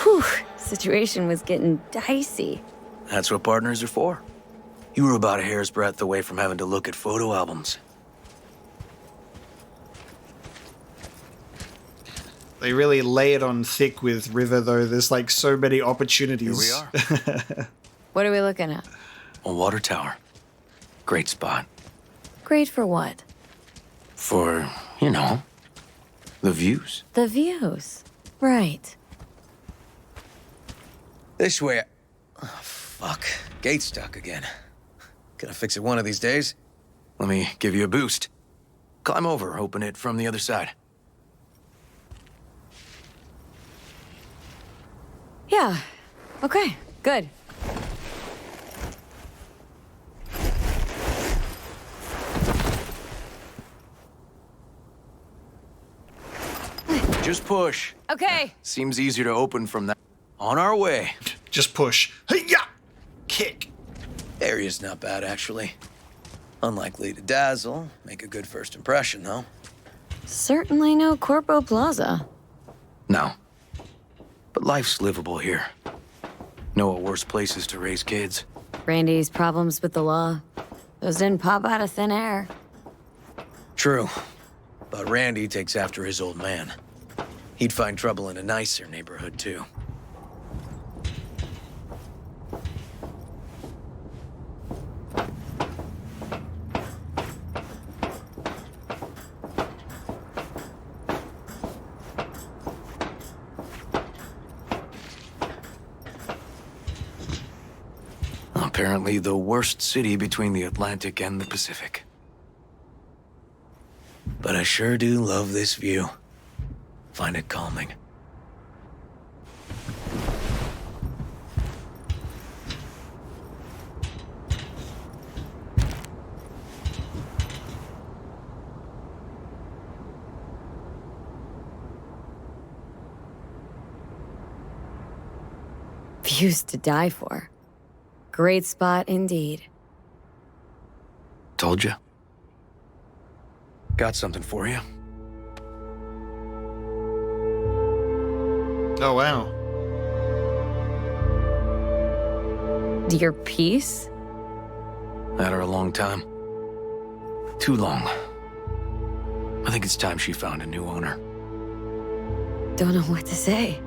Whew, situation was getting dicey. That's what partners are for. You were about a hair's breadth away from having to look at photo albums. They really lay it on thick with River, though. There's like so many opportunities. Here we are. What are we looking at? A water tower. Great spot. Great for what? For, you know, the views. The views. Right. This way. Oh, fuck. Gate's stuck again. Gonna fix it one of these days. Let me give you a boost. Climb over, open it from the other side. Yeah. Okay, good. Just push. Okay. Seems easier to open from that. On our way. Just push. Hey-ya! Kick. Area's not bad, actually. Unlikely to dazzle. Make a good first impression, though. Certainly no Corpo Plaza. No. But life's livable here. Know of worse places to raise kids. Randy's problems with the law. Those didn't pop out of thin air. True. But Randy takes after his old man. He'd find trouble in a nicer neighborhood, too. Apparently the worst city between the Atlantic and the Pacific. But I sure do love this view. Find it calming. Views to die for. Great spot indeed. Told you. Got something for you. Oh, wow. Your piece? Had her a long time. Too long. I think it's time she found a new owner. Don't know what to say.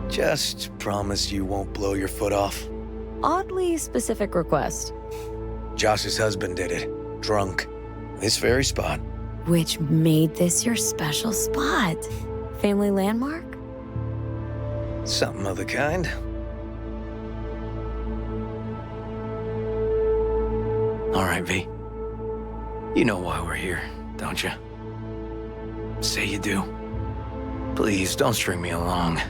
Just promise you won't blow your foot off. Oddly specific request. Josh's husband did it. Drunk. This very spot. Which made this your special spot? Family landmark? Something of the kind. All right, V. You know why we're here, don't you? Say you do. Please, don't string me along.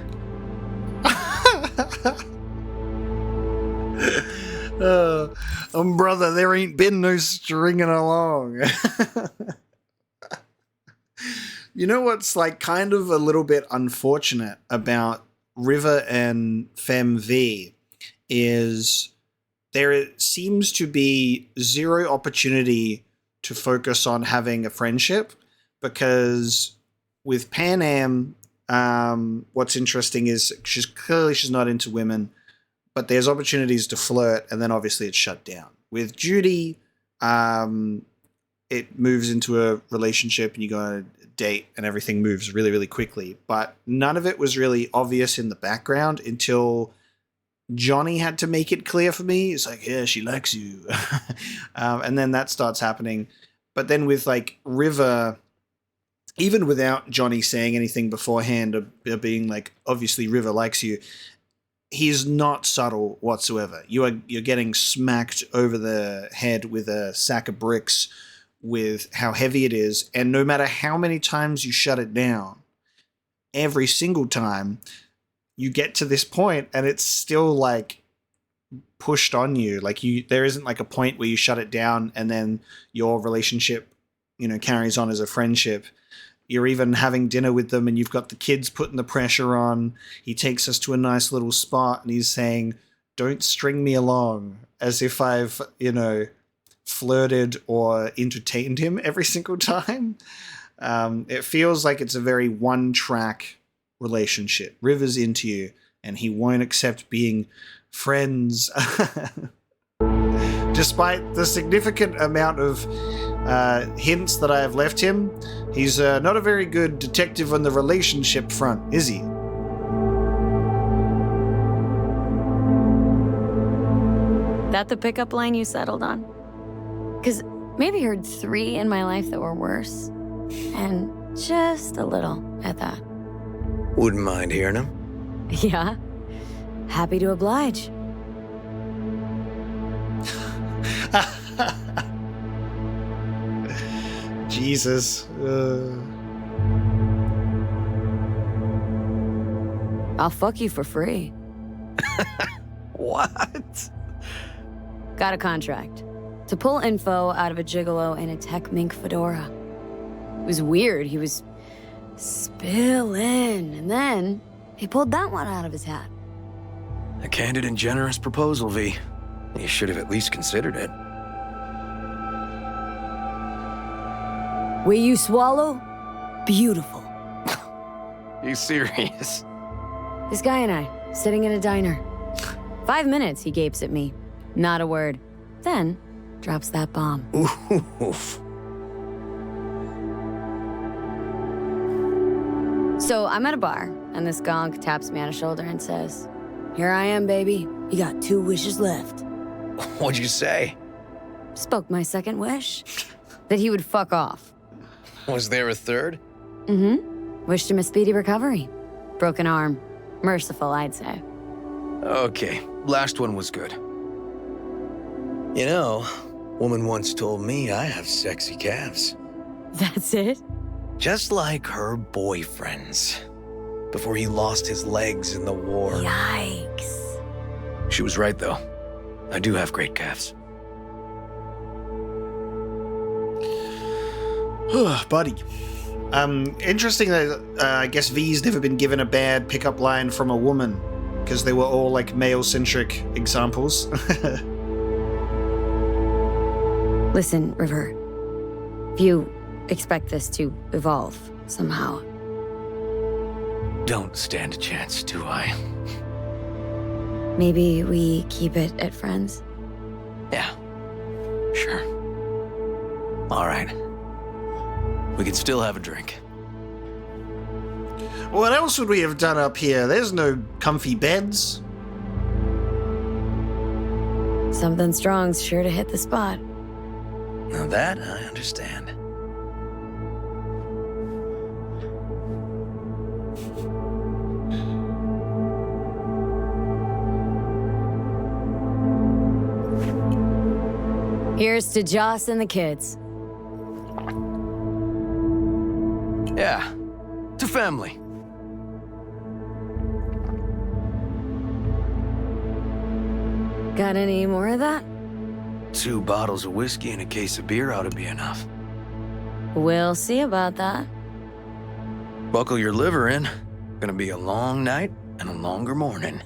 Brother, there ain't been no stringing along. You know what's like kind of a little bit unfortunate about River and Femme V is there seems to be zero opportunity to focus on having a friendship, because with Pan Am, what's interesting is she's not into women, but there's opportunities to flirt, and then obviously it's shut down. With Judy, it moves into a relationship and you go on a date and everything moves really, really quickly. But none of it was really obvious in the background until Johnny had to make it clear for me. It's like, yeah, she likes you. And then that starts happening. But then with like River, even without Johnny saying anything beforehand of being like, obviously River likes you, he's not subtle whatsoever. You're getting smacked over the head with a sack of bricks with how heavy it is. And no matter how many times you shut it down, every single time you get to this point and it's still like pushed on you. Like there isn't like a point where you shut it down and then your relationship, carries on as a friendship. You're even having dinner with them and you've got the kids putting the pressure on. He takes us to a nice little spot and he's saying, don't string me along, as if I've, flirted or entertained him every single time. It feels like it's a very one-track relationship. River's into you and he won't accept being friends. Despite the significant amount of hints that I have left him, he's not a very good detective on the relationship front, is he? That the pickup line you settled on? Because maybe heard 3 in my life that were worse. And just a little at that. Wouldn't mind hearing him. Yeah. Happy to oblige. Jesus. I'll fuck you for free. What? Got a contract to pull info out of a gigolo in a tech mink fedora. It was weird. He was spilling, and then he pulled that one out of his hat. A candid and generous proposal, V. You should have at least considered it. Will you swallow? Beautiful. You serious? This guy and I, sitting in a diner. 5 minutes, he gapes at me. Not a word. Then, drops that bomb. Oof. So I'm at a bar, and this gonk taps me on the shoulder and says, "Here I am, baby. You got 2 wishes left." What'd you say? Spoke my second wish. That he would fuck off. Was there a third? Mm-hmm. Wished him a speedy recovery. Broken arm. Merciful, I'd say. Okay, last one was good. Woman once told me I have sexy calves. That's it? Just like her boyfriend's. Before he lost his legs in the war. Yikes. She was right, though. I do have great calves. Buddy. Interesting that I guess V's never been given a bad pickup line from a woman, because they were all like male-centric examples. Listen, River. If you expect this to evolve somehow. Don't stand a chance, do I? Maybe we keep it at friends? Yeah, sure. All right. We can still have a drink. What else would we have done up here? There's no comfy beds. Something strong's sure to hit the spot. Now that I understand. Here's to Joss and the kids. Yeah, to family. Got any more of that? 2 bottles of whiskey and a case of beer ought to be enough. We'll see about that. Buckle your liver in. Gonna be a long night and a longer morning.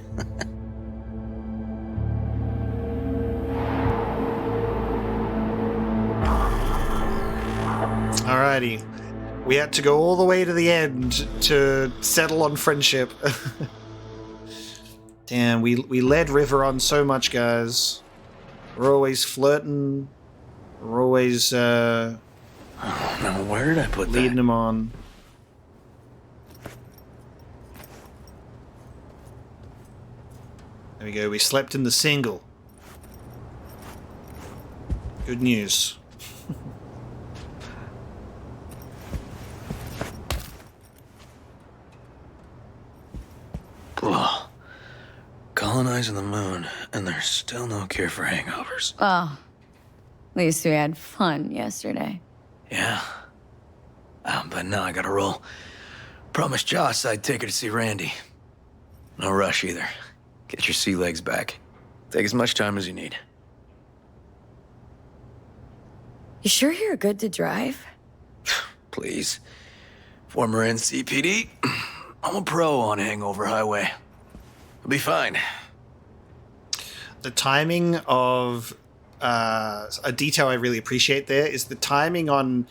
Alrighty. We had to go all the way to the end to settle on friendship. Damn, we led River on so much, guys. We're always flirting. We're always, Oh, now where did I put leading him on. There we go. We slept in the single. Good news. Ugh. Colonizing the moon, and there's still no cure for hangovers. Oh, at least we had fun yesterday. Yeah. But now I gotta roll. Promised Joss I'd take her to see Randy. No rush either. Get your sea legs back. Take as much time as you need. You sure you're good to drive? Please. Former NCPD. I'm a pro on Hangover Highway. I'll be fine. The timing of a detail I really appreciate there is the timing on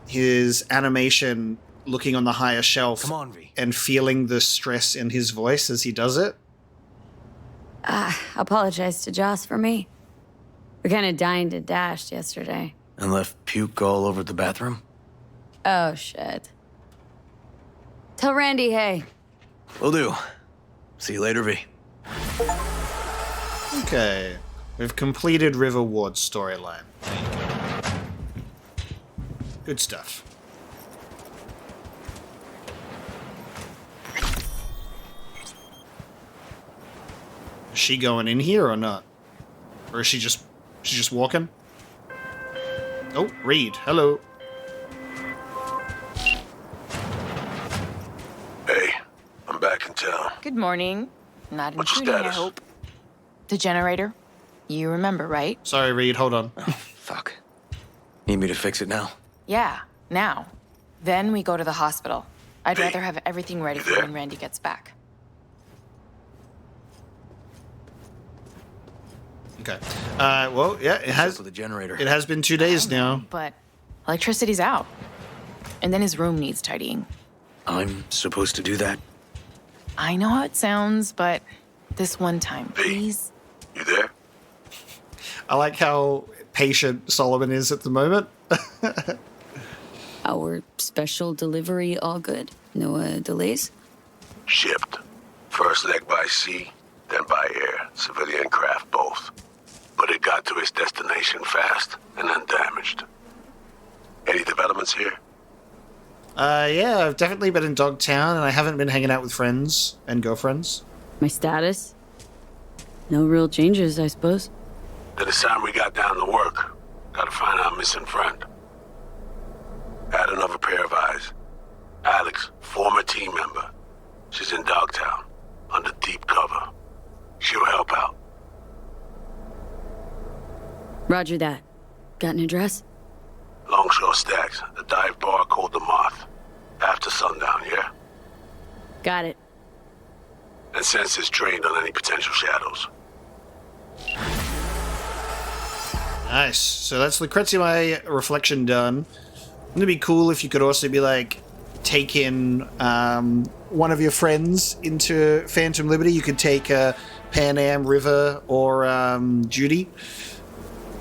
his animation looking on the higher shelf. Come on, V. And feeling the stress in his voice as he does it. Apologize to Joss for me. We kind of dined and dashed yesterday. And left puke all over the bathroom? Oh, shit. Tell Randy, hey. Will do. See you later, V. Okay. We've completed River Ward's storyline. There you go. Good stuff. Is she going in here or not? Or is she's just walking? Oh, Reed. Hello. Hey, I'm back in town. Good morning. Not What's your intruding, I status? hope. The generator. You remember, right? Sorry, Reed. Hold on. Fuck. Need me to fix it now? Yeah, now. Then we go to the hospital. I'd rather have everything ready for when Randy gets back. Okay. Well, yeah, it has. With the generator. It has been 2 days now. But electricity's out. And then his room needs tidying. I'm supposed to do that? I know how it sounds, but this one time, please. You there? I like how patient Solomon is at the moment. Our special delivery all good? No delays? Shipped. First leg by sea, then by air. Civilian craft both. But it got to its destination fast and undamaged. Any developments here? Yeah, I've definitely been in Dogtown, and I haven't been hanging out with friends and girlfriends. My status? No real changes, I suppose. Then it's time we got down to work. Gotta find our missing friend. Add another pair of eyes. Alex, former team member. She's in Dogtown, under deep cover. She'll help out. Roger that. Got an address? Longshore Stacks, the dive bar called the Moth. After sundown, yeah? Got it. And sensors trained on any potential shadows. Nice. So that's Lucretia, my reflection done. Wouldn't it be cool if you could also be like, take in one of your friends into Phantom Liberty? You could take Pan Am, River, or Judy,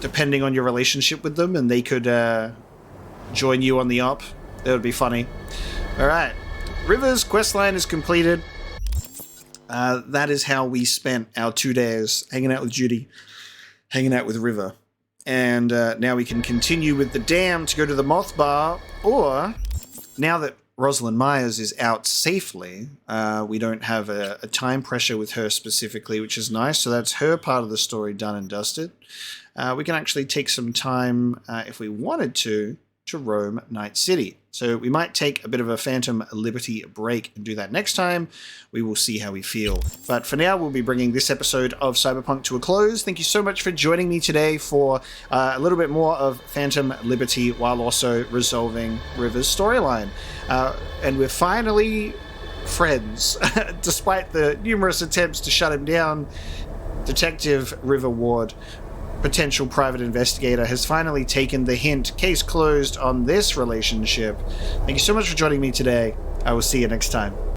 depending on your relationship with them, and they could join you on the op. That would be funny. Alright. River's questline is completed. That is how we spent our 2 days, hanging out with Judy, hanging out with River. And now we can continue with the dam to go to the Moth Bar, or now that Rosalind Myers is out safely, we don't have a time pressure with her specifically, which is nice. So that's her part of the story done and dusted. we can actually take some time, if we wanted to roam Night City. So we might take a bit of a Phantom Liberty break and do that next time. We will see how we feel. But for now, we'll be bringing this episode of Cyberpunk to a close. Thank you so much for joining me today for a little bit more of Phantom Liberty while also resolving River's storyline. And we're finally friends, despite the numerous attempts to shut him down. Detective River Ward, potential private investigator, has finally taken the hint. Case closed on this relationship. Thank you so much for joining me today. I will see you next time.